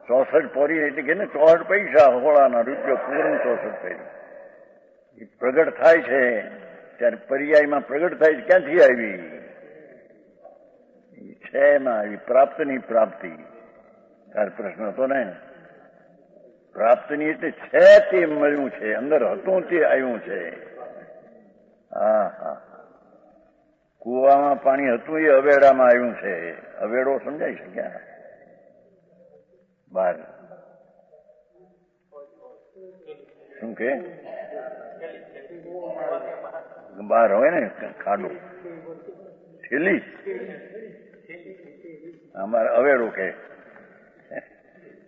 64 પોરી એટલે કે ને 64 પૈસા, 16 આના રૂપિયો પૂરું 64 પૈસા. એ પ્રગટ થાય છે ત્યારે પર્યાયમાં પ્રગટ થાય છે. ક્યાંથી આવી છે? એમાં આવી પ્રાપ્તની પ્રાપ્તિ. તાર પ્રશ્ન હતો ને, પ્રાપ્તની એટલે છે તે મળ્યું છે, અંદર હતું તે આવ્યું છે. કુવામાં પાણી હતું એ અવેડામાં આવ્યું છે. અવેડો સમજાય છે ક્યાં? બહાર. શું કે બહાર હોય ને ખાડો, થેલી, અમારે અવેડો કે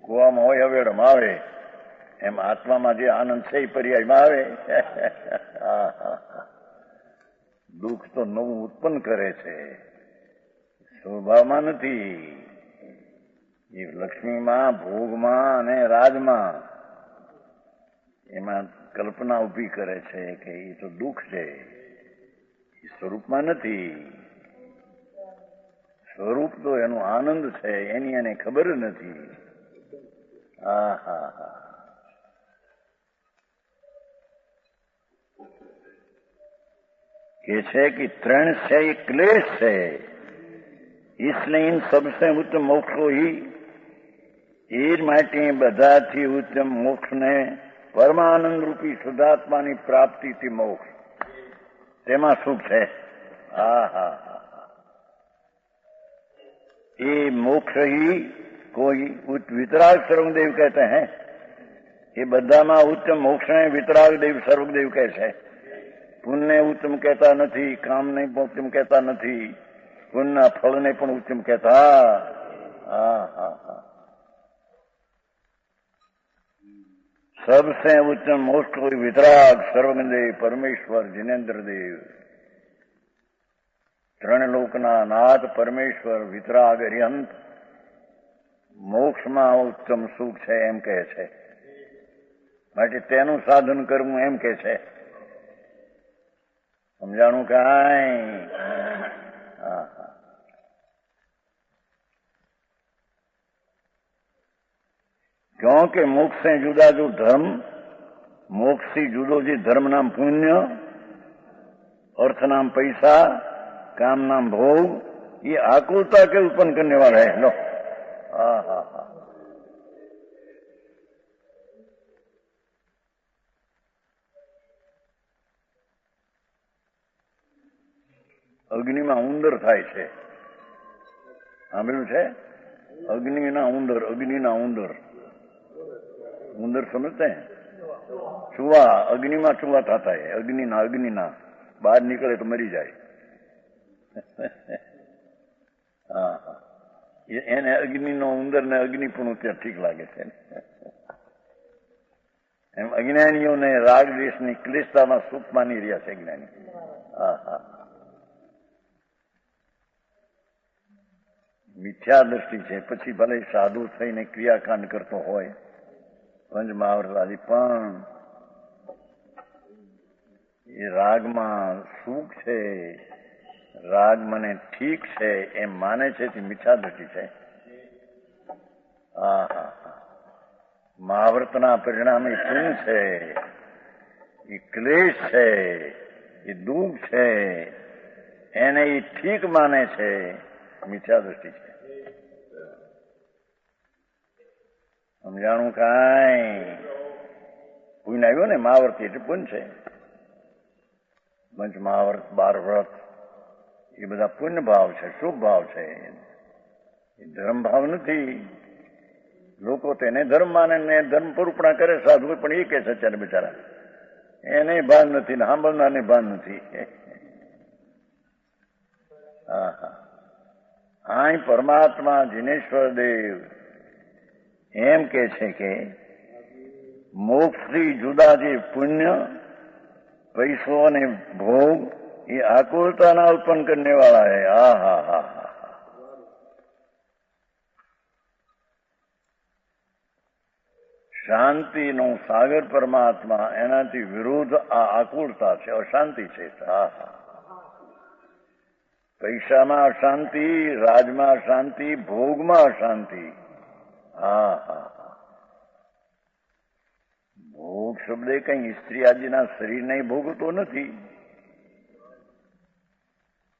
કુવામાં હોય અવેડોમાં આવે. એમ આત્મામાં જે આનંદ છે એ પર્યાયમાં આવે. દુઃખ તો નવું ઉત્પન્ન કરે છે, સ્વભાવમાં નથી. એ લક્ષ્મીમાં, ભોગમાં અને રાજમાં એમાં કલ્પના ઉભી કરે છે કે એ તો દુઃખ છે, એ સ્વરૂપમાં નથી. સ્વરૂપ તો એનું આનંદ છે, એની એને ખબર નથી. કે છે કે 3 છે એ ક્લેશ છે, इसलिए इन सबसे उत्तम मोक्ष को ही એ જ માટે બધાથી ઉત્તમ મોક્ષને પરમાનંદ રૂપી શુદ્ધાત્માની પ્રાપ્તિથી મોક્ષ, તેમાં સુખ છે. ये मोक्ष ही कोई वितराग सर्वदेव कहते हैं. ये बधाમાં ઉત્તમ મોક્ષને વિતરાગ દેવ સર્વદેવ કહે છે. પુણ્ય ઉત્તમ કહેતા નથી, કામને ઉત્તમ કહેતા નથી, પુણ્યના ફળને પણ ઉત્તમ કહેતા. सबसे उत्तम मोक्ष कोई वितराग सर्वदेव परमेश्वर जिनेन्द्र देव, 3 લોકના નાથ પરમેશ્વર વિતરાગ અરિહંત મોક્ષમાં ઉત્તમ સુખ છે એમ કહે છે. માટે તેનું સાધન કરવું એમ કે છે. સમજાણું કાંઈ? क्योंकि मोक्ष से जुदा जो धर्म, मोक्ष से जुदो जी धर्म नाम पुण्य, अर्थ नाम पैसा, काम नाम भोग, ये आकुलता के उत्पन्न करने वाला है. लो અગ્નિમાં ઉંદર થાય છે. સાંભળ્યું છે? અગ્નિના ઉંદર, અગ્નિના ઉંદર. उंदर समझते हैं? चूहा, अग्नि में चूहा था है. अग्नि ना बाहर निकले तो मरी जाए. એને અગ્નિનો ઉંદર ને અગ્નિ પણ ત્યાં ઠીક લાગે છે. એમ અજ્ઞાનીઓને રાગ દેશની ક્લિષ્ટતામાં સુખ માની રહ્યા છે જ્ઞાની. મિથ્યા દ્રષ્ટિ છે. પછી ભલે સાધુ થઈને ક્રિયાકાંડ કરતો હોય, પંચ મહાવૃતાદિ, પણ એ રાગમાં સુખ છે, રાગ મને ઠીક છે એમ માને છે તે મિથ્યા દ્રષ્ટિ છે. મહાવ્રતના પરિણામે પુણ્ય છે, એ ક્લેશ છે, એ દુઃખ છે, એને એ ઠીક માને છે, મિથ્યા દ્રષ્ટિ છે. સમજાણું કાંઈ? પુણ્ય આવ્યો ને, મહાવર્ત એટલે પુણ્ય છે. પંચ મહાવર્ત, 12 વ્રત એ બધા પુણ્ય ભાવ છે, શુભ ભાવ છે. એ ધર્મ ભાવ નથી. લોકો તેને ધર્મ માને ને ધર્મ પરૂપણા કરે સાધુ, પણ એ કે છે અત્યારે બિચારા એને ભાન નથી ને સાંભળનારને ભાન નથી. અહીં પરમાત્મા જિનેશ્વર દેવ એમ કે છે કે મોક્ષથી જુદા જે પુણ્ય, પૈસો અને ભોગ એ આકુલતાના ઉત્પન્ન કરને વાળા હે. હા. શાંતિનો સાગર પરમાત્મા, એનાથી વિરુદ્ધ આ આકુળતા છે, અશાંતિ છે. પૈસામાં અશાંતિ, રાજમાં અશાંતિ, ભોગમાં અશાંતિ. ભોગ શબ્દ કઈ સ્ત્રી આદિના શરીરને ભોગતો નથી.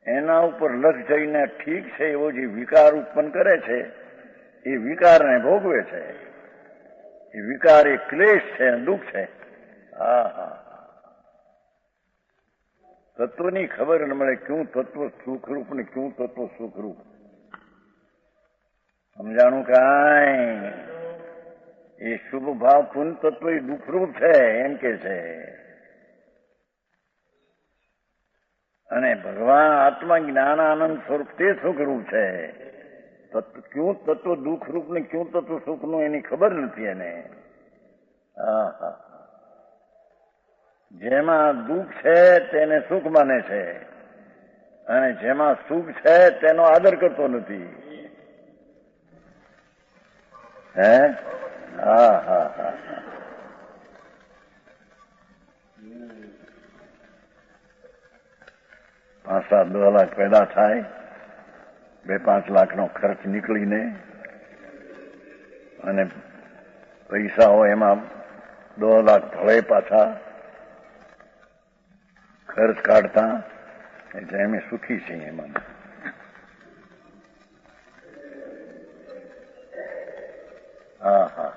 એના ઉપર લક્ષ જઈને ઠીક છે એવો જે વિકાર ઉત્પન્ન કરે છે એ વિકારને ભોગવે છે. એ વિકાર એ ક્લેશ છે, દુઃખ છે. તત્વની ખબર ન મળે, ક્યું તત્વ સુખરૂપ ને ક્યું તત્વ સુખરૂપ. સમજાણું કાંઈ? એ શુભ ભાવ પુન તત્વ એ દુઃખરૂપ છે એમ કે છે. અને ભગવાન આત્મા જ્ઞાન આનંદ સ્વરૂપ તે સુખરૂપ છે. ક્યું તત્વ દુઃખરૂપ ને ક્યું તત્વ સુખનું એની ખબર નથી એને. જેમાં દુઃખ છે તેને સુખ માને છે, અને જેમાં સુખ છે તેનો આદર કરતો નથી. હે? હા. 5-7 લાખ પેદા થાય, 2-5 લાખનો ખર્ચ નીકળીને, અને પૈસા હોય એમાં 2 લાખ ભળે પાછા ખર્ચ કાઢતા, એટલે અમે સુખી છીએ એમાં. હા.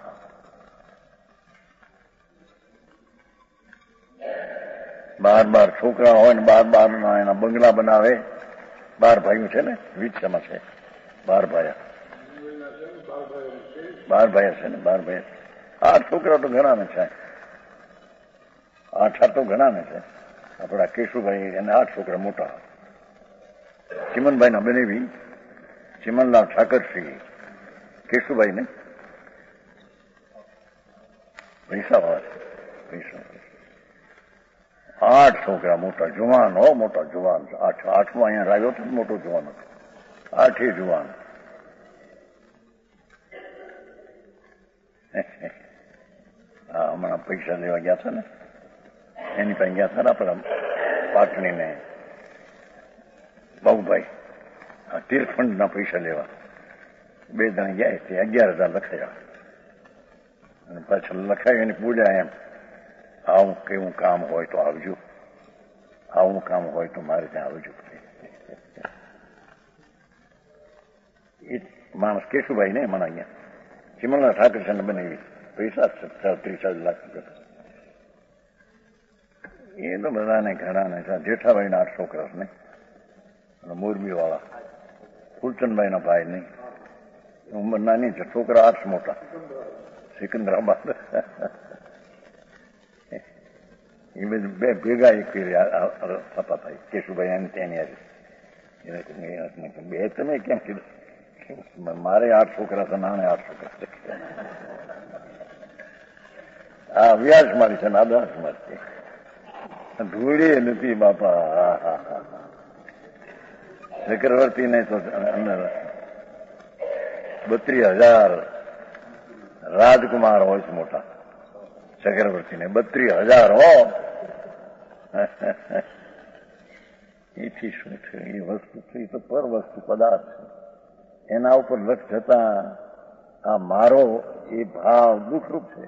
12 છોકરા હોય ને 12 એના બંગલા બનાવે. 12 ભાઈઓ છે ને, વિચારમાં છે 12 ભાયા. 12 ભાઈ છે ને, 12 ભાઈ. 8 છોકરા તો ઘણા ને છે, 8 તો ઘણા ને છે. આપણા કેશુભાઈ એને 8 છોકરા મોટા. ચિમનભાઈ ના બનેવી, ચિમનલાલ ઠાકરસિંહ, કેશુભાઈ ને પૈસા વાળા, પૈસા. 8 છોકરા મોટા જુવાન, મોટા જુવાન. 8મો અહીંયા રાખ્યો તો મોટો જુવાન હતો. 8 જુવાન. હમણાં પૈસા લેવા ગયા હતા ને, એની પાસે ગયા હતા ને આપણા પાટણી ને બાબુભાઈ, તીર્થફંડના પૈસા લેવા. 2 જણા ગયા, તે 11,000 લખાયા. અને પાછળ લખાયું એને પૂજા એમ, આવું કેવું કામ હોય તો આવજો, આવું કામ હોય તો મારે ત્યાં આવજો. એ માણસ કેશુભાઈ ને મને અહીંયા ચિમનલાલ ઠાકરસિંહ બનાવી પૈસા 30 લાખ રૂપિયા. એ તો બધાને ઘણાને જેઠાભાઈ ના 8 છોકરા ને, મોરબી વાળા ફૂલચંદભાઈ ના ભાઈ નહીં, ઉંમર નાની છે, છોકરા 8 મોટા. સિકંદરાબાદ એ બધું 2 ભેગા એક થતા થાય. કેશુભાઈ એમ તેની બે તમે કેમ કીધું? મારે 8 છોકરા છે, નાને 8 છોકરા છે. આ વ્યાસ મારી છે, આદાસ મારી છે, ધૂળે નથી બાપા. ચક્રવર્તી ને તો 32,000 રાજકુમાર હોય છે મોટા. ચક્રવર્તી ને 32,000 હો. એથી શું થયું? એ વસ્તુ થઈ તો પર વસ્તુ પદાર્થ છે, એના ઉપર લક્ષ જતા આ મારો એ ભાવ દુઃખરૂપ છે.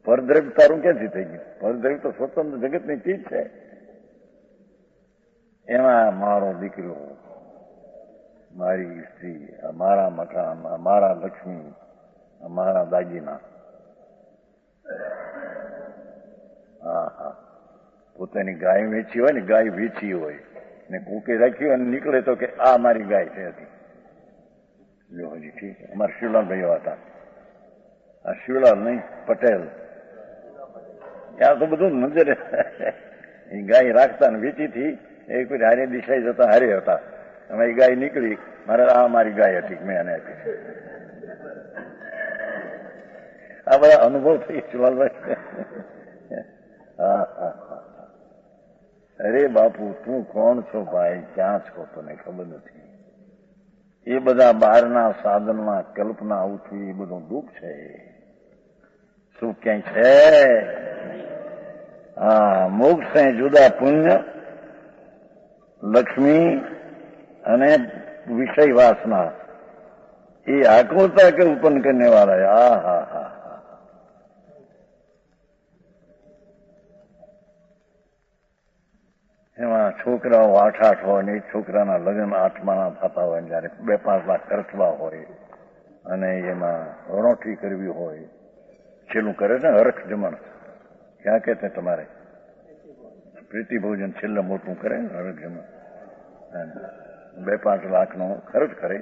પરદ્રવ્ય તારું ક્યાંથી થઈ ગયું? પરદ્રવ્ય તો સ્વતંત્ર જગતની ચીજ છે. એમાં મારો દીકરો, મારી સ્ત્રી, અમારા મકાન, અમારા લક્ષ્મી, અમારા દાગીના. હા હા, પોતાની ગાય વેચી હોય ને, ગાય વેચી હોય ને કોકે રાખી હોય અને નીકળે તો કે આ મારી ગાય છે હતી. જો હજી ઠીક. અમારા શિવલાલ ભાઈઓ હતા, આ શિવલાલ નહીં પટેલ, ત્યાં તો બધું નજરે એ ગાય રાખતા ને વેચી થી એક હારે દિશાએ જતા હારે હતા. અમારી ગાય નીકળી, મારે આ મારી ગાય હતી, મેં એને આપી. આ બધા અનુભવ થઈ શિવલાલભાઈ. હા હા હા. અરે બાપુ, તું કોણ છો ભાઈ, ક્યાં છો તને ખબર નથી. એ બધા બહારના સાધનમાં કલ્પના આવતી, એ બધું દુઃખ છે. શું ક્યાંય છે? હા, મોક્ષ જુદા પુણ્ય, લક્ષ્મી અને વિષય વાસના, એ આકૃતા કે ઉત્પન્ન કરને વાળા. હા હા હા. એમાં છોકરાઓ 8-8 હોય ને એક છોકરાના લગ્ન 8માના થતા હોય, જયારે 2-5 લાખ ખર્ચવા હોય અને એમાં રણોઠી કરવી હોય, છેલ્લું કરે છે હરખ જમણ. ક્યાં કે તમારે પ્રીતિ ભોજન છેલ્લે મોટું કરે હરખ જમણ, 2-5 લાખનો ખર્ચ કરે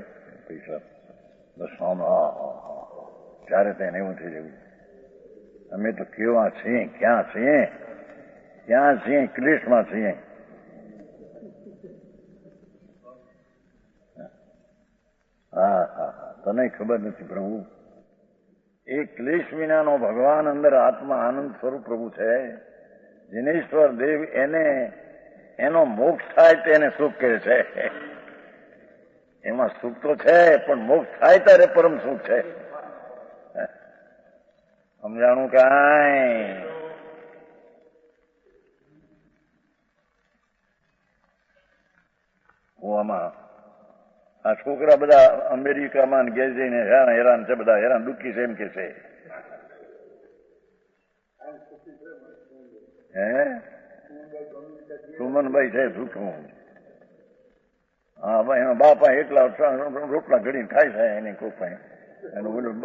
પૈસા. બસ ત્યારે તેને એવું થઈ જવું, અમે તો કેવા છીએ, ક્યાં છીએ, ક્યાં છીએ, ક્લેશમાં છીએ. હા હા હા, તને ખબર નથી પ્રભુ, એ ક્લેશ વિનાનો ભગવાન અંદર આત્મા આનંદ સ્વરૂપ પ્રભુ છે. જિનેશ્વર દેવ એને એનો મોક્ષ થાય તેને સુખ કહે છે. એમાં સુખ તો છે, પણ મોક્ષ થાય ત્યારે પરમ સુખ છે. સમજાણું કાંઈ? આમાં આ છોકરા બધા અમેરિકામાં ઘેર જઈને હેરાન છે, બધા હેરાન દુઃખી છે એમ કે છે. હે સુમનભાઈ છે સુખું? હા ભાઈ, એના બાપા એકલા રોટલા ઘડીને ખાય છે એને કોઈ પાસે એનું ઓલું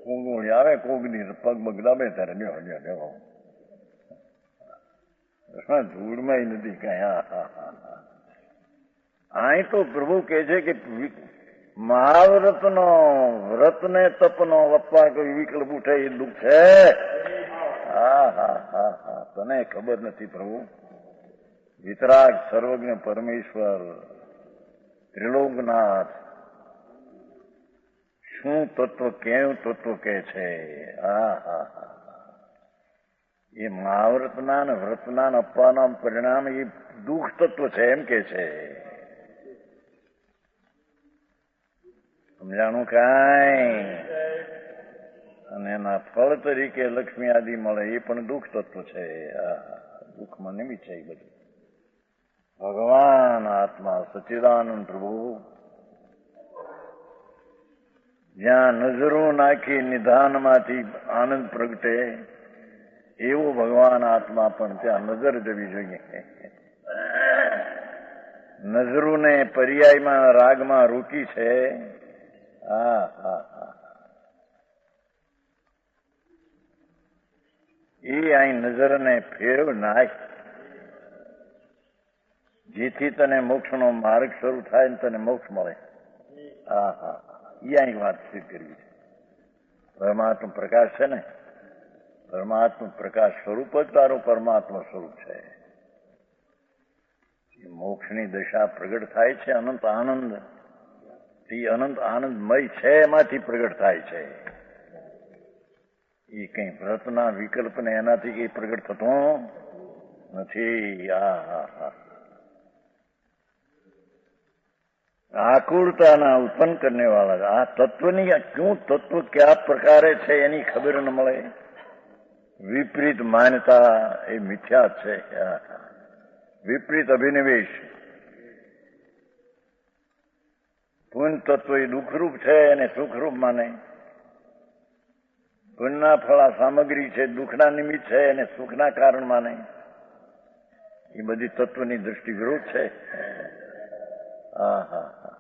કોંગોળી આવે, કોગની પગ પગ દાબે ત્યારે ધૂળમાં નથી કઈ. હા હા હા. અહીં તો પ્રભુ કહે છે કે મહાવ્રતનો વ્રત ને તપનો વપ્પા કોઈ વિકલ્પ ઉઠે એ દુઃખ છે. હા હા હા હા, તને ખબર નથી પ્રભુ. વિતરાગ સર્વજ્ઞ પરમેશ્વર ત્રિલોકનાથ શું તત્વ, કેવું તત્વ કે છે. હા હા હા, એ મહાવ્રતના ને વ્રતના અપ્પાના પરિણામ એ દુઃખ તત્વ છે એમ કે છે. સમજાણું કાંઈ? અને એના ફળ તરીકે લક્ષ્મી આદિ મળે એ પણ દુઃખ તત્વ છે. દુઃખમાં નિમિત્ત છે એ બધું. ભગવાન આત્મા સચ્ચિદાનંદ પ્રભુ જ્યાં નજરો નાખી નિધાનમાંથી આનંદ પ્રગટે એવો ભગવાન આત્મા પણ ત્યાં નજર જવી જોઈએ. નજરોને પર્યાયમાં રાગમાં રોકી છે. હા હા હા, એ અહીં નજરને ફેરવ નાખ, જેથી તને મોક્ષનો માર્ગ શરૂ થાય ને તને મોક્ષ મળે. હા હા, એ અહીં વાત સિદ્ધ કરવી છે. પરમાત્મા પ્રકાશ છે ને, પરમાત્મા પ્રકાશ સ્વરૂપ જ તારું પરમાત્મા સ્વરૂપ છે. મોક્ષની દશા પ્રગટ થાય છે. અનંત આનંદ, એ અનંત આનંદમય છે એમાંથી પ્રગટ થાય છે. એ કઈ વ્રતના વિકલ્પને એનાથી કઈ પ્રગટ થતો નથી. આકુળતાના ઉત્પન્ન કરને વાળા આ તત્વની ક્યું તત્વ કયા પ્રકારે છે એની ખબર ન મળે. વિપરીત માન્યતા એ મિથ્યા છે. વિપરીત અભિનિવેશ. પુણ્ય તત્વ એ દુઃખરૂપ છે અને સુખરૂપ માને. પુણ્યના ફળ આ સામગ્રી છે, દુઃખના નિમિત્ત છે અને સુખના કારણમાં નહીં. એ બધી તત્વની દૃષ્ટિ વિરોધ છે. હા હા હા.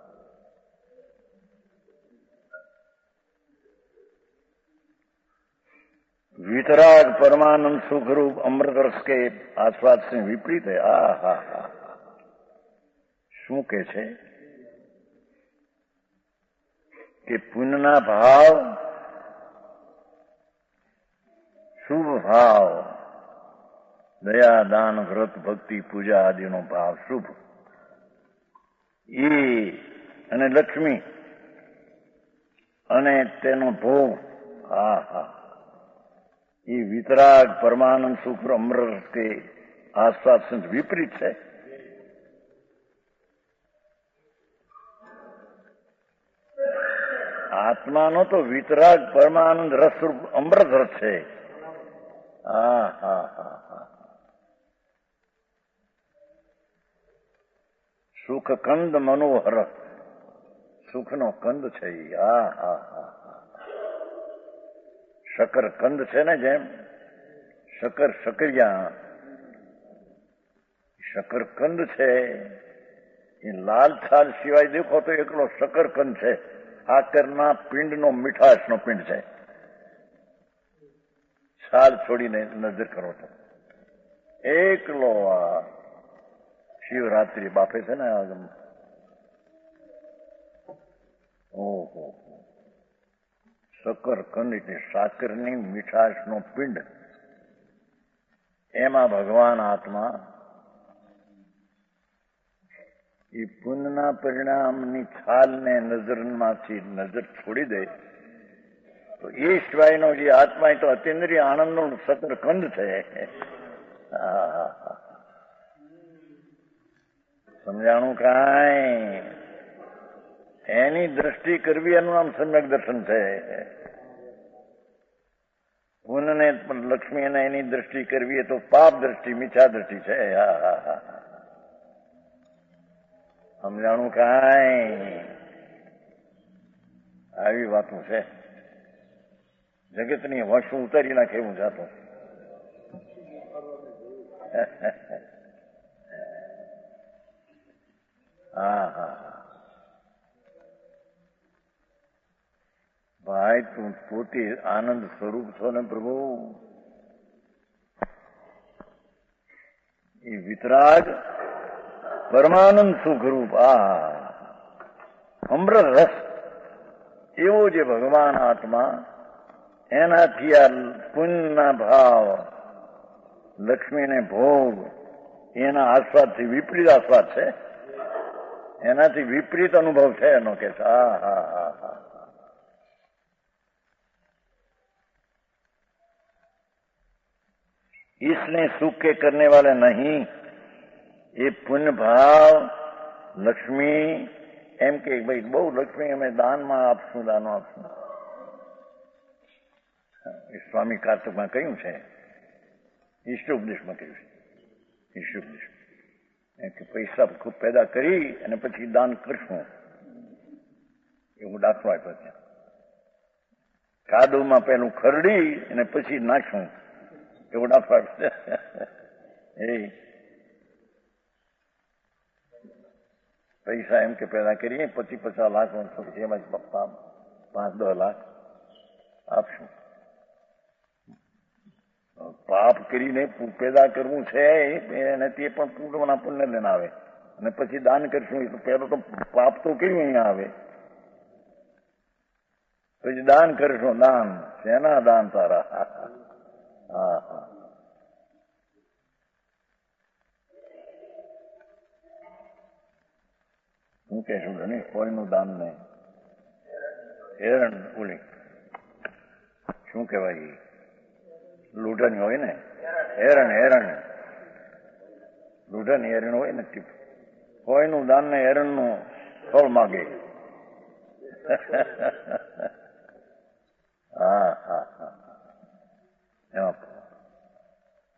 वितराग परमानंद सुख रूप अमृत रस के आस्वाद से विपरीत है. आ हा हा. શું કે છે કે પુણ્યના ભાવ, શુભ ભાવ, દયા દાન વ્રત ભક્તિ પૂજા આદિનો ભાવ શુભ, એ અને લક્ષ્મી અને તેનો ભોગ, હા હા, એ વિતરાગ પરમાનંદ સુખ અમૃત કે આસ્વાદ से વિપરીત છે. આત્માનો તો વિતરાગ પરમાનંદ રસરૂપ અમૃત રસ છે. હા હા હા હા. સુખ કંદ મનોહર, સુખનો કંદ છે. હા હા હા. શક્કર કંદ છે ને, જેમ શક્કર શક્કરિયા, શક્કર કંદ છે. એ લાલ છાલ સિવાય દેખો તો એકલો શક્કરકંદ છે. સાકરના પિંડનો મીઠાશનો પિંડ છે. છાલ છોડીને નજર કરો તો એકલો આ શિવરાત્રી બાપે છે ને. ઓહો, શક્કરકંદ એટલે સાકરની મીઠાશનો પિંડ. એમાં ભગવાન આત્મા એ પુણ્યના પરિણામની છાલને નજરમાંથી નજર છોડી દે તો એ સિવાયનો જે આત્મા એ તો અતિન્દ્રિય આનંદનો શક્કરકંદ છે. સમજાણું કાંઈ? એની દ્રષ્ટિ કરવી એનું નામ સમ્યક દર્શન છે. પુણ્યને લક્ષ્મી અને એની દ્રષ્ટિ કરવી એ તો પાપ દ્રષ્ટિ, મિથ્યા દ્રષ્ટિ છે. હા હા હા. સમજાણું કાંઈ? આવી વાતો છે. જગતની વશું ઉતારી નાખે એવું જાતો. હા હા. ભાઈ તું પોતે આનંદ સ્વરૂપ છો ને પ્રભુ. એ વિતરાગ પરમાનંદ સુખરૂપ આ અમૃત રસ એવો જે ભગવાન આત્મા, એનાથી આ પુણ્યના ભાવ, લક્ષ્મીને ભોગ, એના આસ્વાદથી વિપરીત આસ્વાદ છે. એનાથી વિપરીત અનુભવ છે એનો કે છે. હા હા હા હા. इसने सुख के करने वाले नहीं. એ પુણ્ય ભાવ લક્ષ્મી એમ કે ભાઈ બહુ લક્ષ્મી અમે દાનમાં આપશું, દાનો આપશું. સ્વામી કાર્તકમાં કહ્યું છે, ઈષ્ટોપદેશમાં કહ્યું છે. ઈષ્ટોપદેશ એમ કે પૈસા ખૂબ પેદા કરી અને પછી દાન કરશું, એવું દાખલો આપ્યો ત્યાં. કાદવમાં પેલું ખરડી અને પછી નાખશું, એવો દાખલો આપ્યો. એ પૈસા એમ કે પેદા કરીએ, 50-50 લાખ, એમાં 5-10 લાખ આપશું. પાપ કરીને પેદા કરવું છે એને, તે પણ પૂર્ણના પુણ્ય લઈને આવે. અને પછી દાન કરશું, પેલો તો પાપ તો કેવું અહીંયા આવે. પછી દાન કરશું. દાન શેના દાન તારા? હા હા. હું કહેશું નહીં કોઈનું દાન નહીં. હેરણ ઓલી શું કહેવાય, લૂંટણી હોય ને, હેરણ હેરણ લૂંટણી હેરણ હોય ને, કોઈનું દાન ને હેરણનું ફળ માગે. હા હા હા. એમાં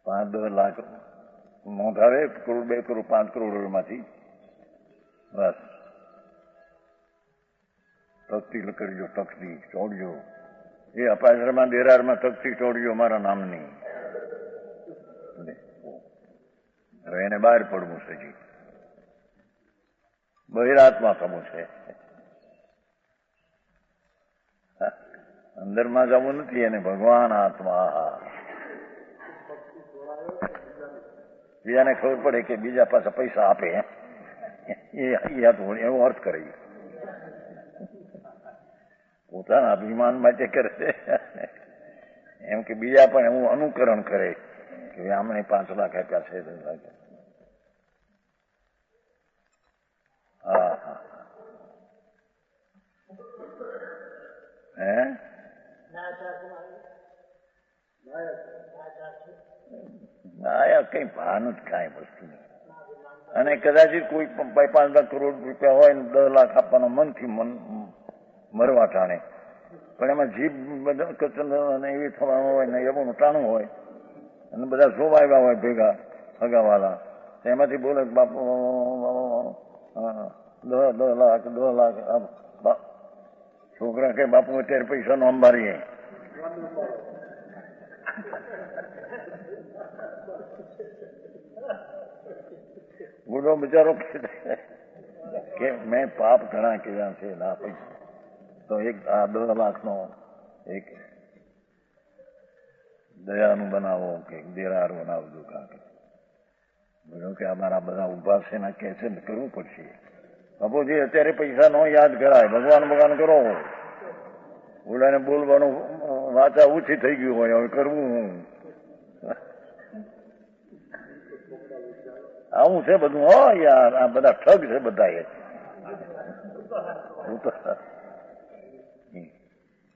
5-10 લાખ નોંધાવે, 1 કરોડ 2 કરોડ 5 કરોડ માંથી. બસ ભક્તિ કરજો, તકતી ચોડજો, એ અપાશ્રમાં દેરારમાં તકતી ચોડીઓ મારા નામની. હવે એને બહાર પડવું છે જી, બહિરાત્મા થવું છે, અંદરમાં જવું નથી. એને ભગવાન આત્મા. બીજાને ખબર પડે કે બીજા પાસે પૈસા આપે એવો અર્થ કરે, પોતાના અભિમાન માટે કરે છે એમ કે બીજા પણ એવું અનુકરણ કરે કે આમને 5 લાખ આપ્યા છે. હા હા હે ના કઈ ભાન જ કાંઈ વસ્તુ નહીં. અને કદાચ કોઈ 5 લાખ કરોડ રૂપિયા હોય ને 10 લાખ આપવાનો મનથી મરવા ટાણે, પણ એમાં જીભ બધા કચન અને એવી થવાનું હોય ને એવું ટાણું હોય અને બધા શોભા આવ્યા હોય ભેગા હગાવાલા, એમાંથી બોલે બાપુ 10 લાખ. છોકરા કે બાપુ અત્યારે પૈસા નો અંબારીએ. બુઢો બિચારો કે મેં પાપ ઘણા કર્યા છે ના પૈસા, તો એક આ 10 લાખનો એક દયાનું બનાવો કે દેરાર બનાવજો. કાંક બોલો કે અમારા બધા ઉભા છે ને કે છે કરવું પડશે. બાપુજી અત્યારે પૈસા નો યાદ કરાય, ભગવાન ભગવાન કરો. બોલાને બોલવાનું વાચા ઓછી થઈ ગયું હોય, હવે કરવું હું. આવું છે બધું. હો યાર, આ બધા ઠગ છે બધા.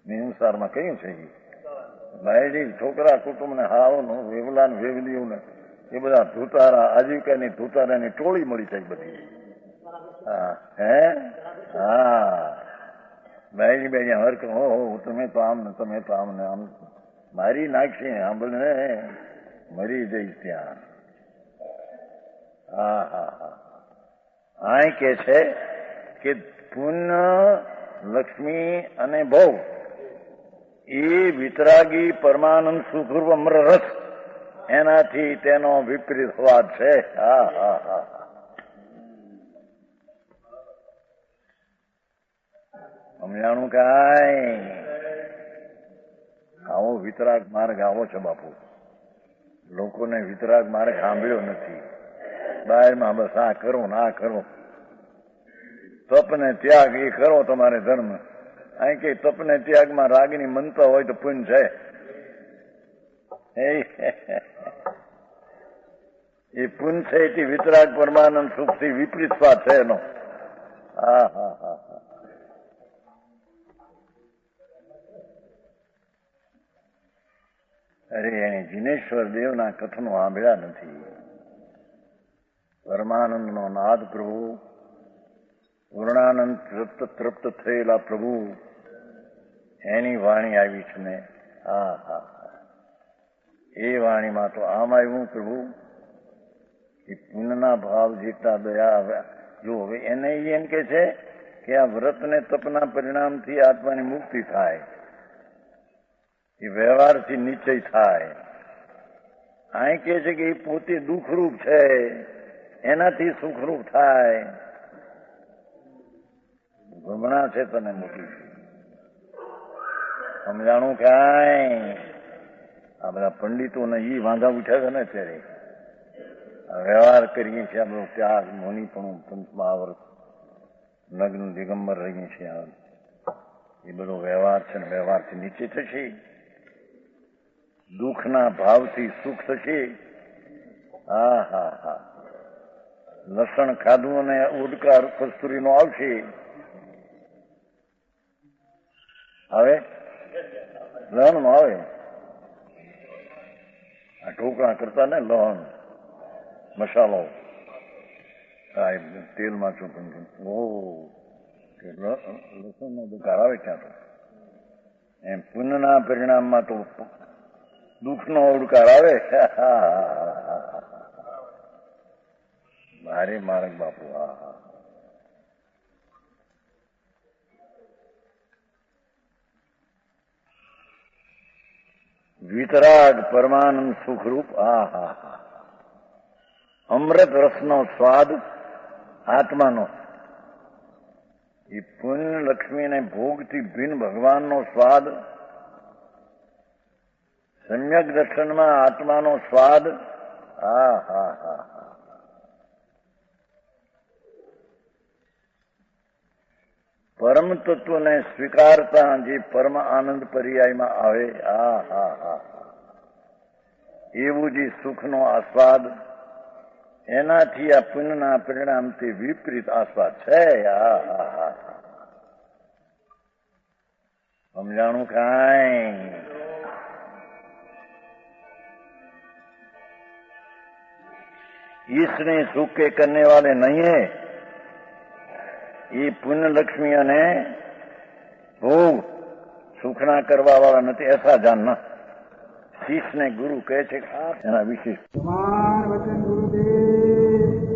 નિયમસારમાં કયું છે ભાઈજી, છોકરા કુટુંબને હાવનું વેવલા ને વેવલીયું ને એ બધા ધૂતારા, આજીવિકાની ધૂતારાની ટોળી મળી છે બધી. હા હે હા ભાઈજી બે હરક હો તમે તો આમ ને તમે તો આમ ને આમ મારી નાખશે, સાંભળને મરી જઈશ ત્યાં. હા હા હા આ કે છે કે પુણ્ય, લક્ષ્મી અને ભવ એ વિતરાગી પરમાનંદ સુખરૂપ અમરરથ, એનાથી તેનો વિપરીત સ્વાદ છે. હા હા હા સમજાણું કાંઈ? આવો વિતરાગ માર્ગ આવો છે બાપુ. લોકોને વિતરાગ માર્ગ સાંભળ્યો નથી. બહારમાં બસ આ કરો ને આ કરો, તપ ને ત્યાગ એ કરો તમારે ધર્મ. અહીં કે તપ ને ત્યાગમાં રાગની મનતા હોય તો પુણ્ય છે. એ પુણ્ય છે એથી વિતરાગ પરમાનંદ સુખથી વિપરીત સ્વાદ છે એનો. હા હા હા હા અરે એને જીનેશ્વર દેવના કથનો સાંભળ્યા નથી. પરમાનંદનો નાદ પ્રભુ, પૂર્ણાનંદ તૃપ્ત થયેલા પ્રભુ, એની વાણી આવી છે ને. હા હા એ વાણીમાં તો આમ આવ્યું પ્રભુ કે પુણ્યના ભાવ જેટલા દયા. જો હવે એને એમ કે છે કે આ વ્રત ને તપના પરિણામથી આત્માની મુક્તિ થાય, એ વ્યવહારથી નિશ્ચય થાય. અહીં કે છે કે એ પોતે દુઃખરૂપ છે, એનાથી સુખરૂપ થાય. ભ્રમણા છે તને મોટી. સમજાણું કાંઈ? આ બધા પંડિતોને ઈ વાંધા ઉઠ્યા છે ને અત્યારે. વ્યવહાર કરીએ છીએ આ બધો ત્યાગ, મોનીપણું, પંચમહાવ્રત, નગ્ન દિગંબર રહીએ છીએ. એ બધો વ્યવહાર છે ને વ્યવહારથી નીચે થશે. દુઃખના ભાવથી સુખ થશે. હા હા હા લસણ ખાધું અને ઉડકાર કસ્તુરીનો આવશે. આવે લહણ નો આવે. આ ઢોકળા કરતા ને લહણ મસાલો તેલમાં ચોપન લસણ નો દુકાર આવે ત્યાં તો. એમ પુણ્યના પરિણામમાં તો દુઃખનો ઉડકાર આવે. ભારે માર્ગ બાપુ. હા હા વિતરાગ પરમાનંદ સુખરૂપ આહા અમૃત રસનો સ્વાદ આત્માનો એ પુણ્ય લક્ષ્મીને ભોગથી ભિન્ન ભગવાનનો સ્વાદ સમ્યક દર્શનમાં આત્માનો સ્વાદ આહા પરમ તત્વને સ્વીકારતા જે પરમ આનંદ પર્યાયમાં આવે આહા એવું જે સુખનો આસ્વાદ એનાથી આ પુણ્યના પરિણામથી વિપરીત આસ્વાદ છે. આહા સમજાણું કાંઈ? ईसने सुख के करने वाले नहीं है. ये पुण्य लक्ष्मी અને ભોગ સુખના કરવા વાળા નથી ऐसा जानना. શીશને ગુરુ કહે છે એના વિશે વચન ગુરુદેવ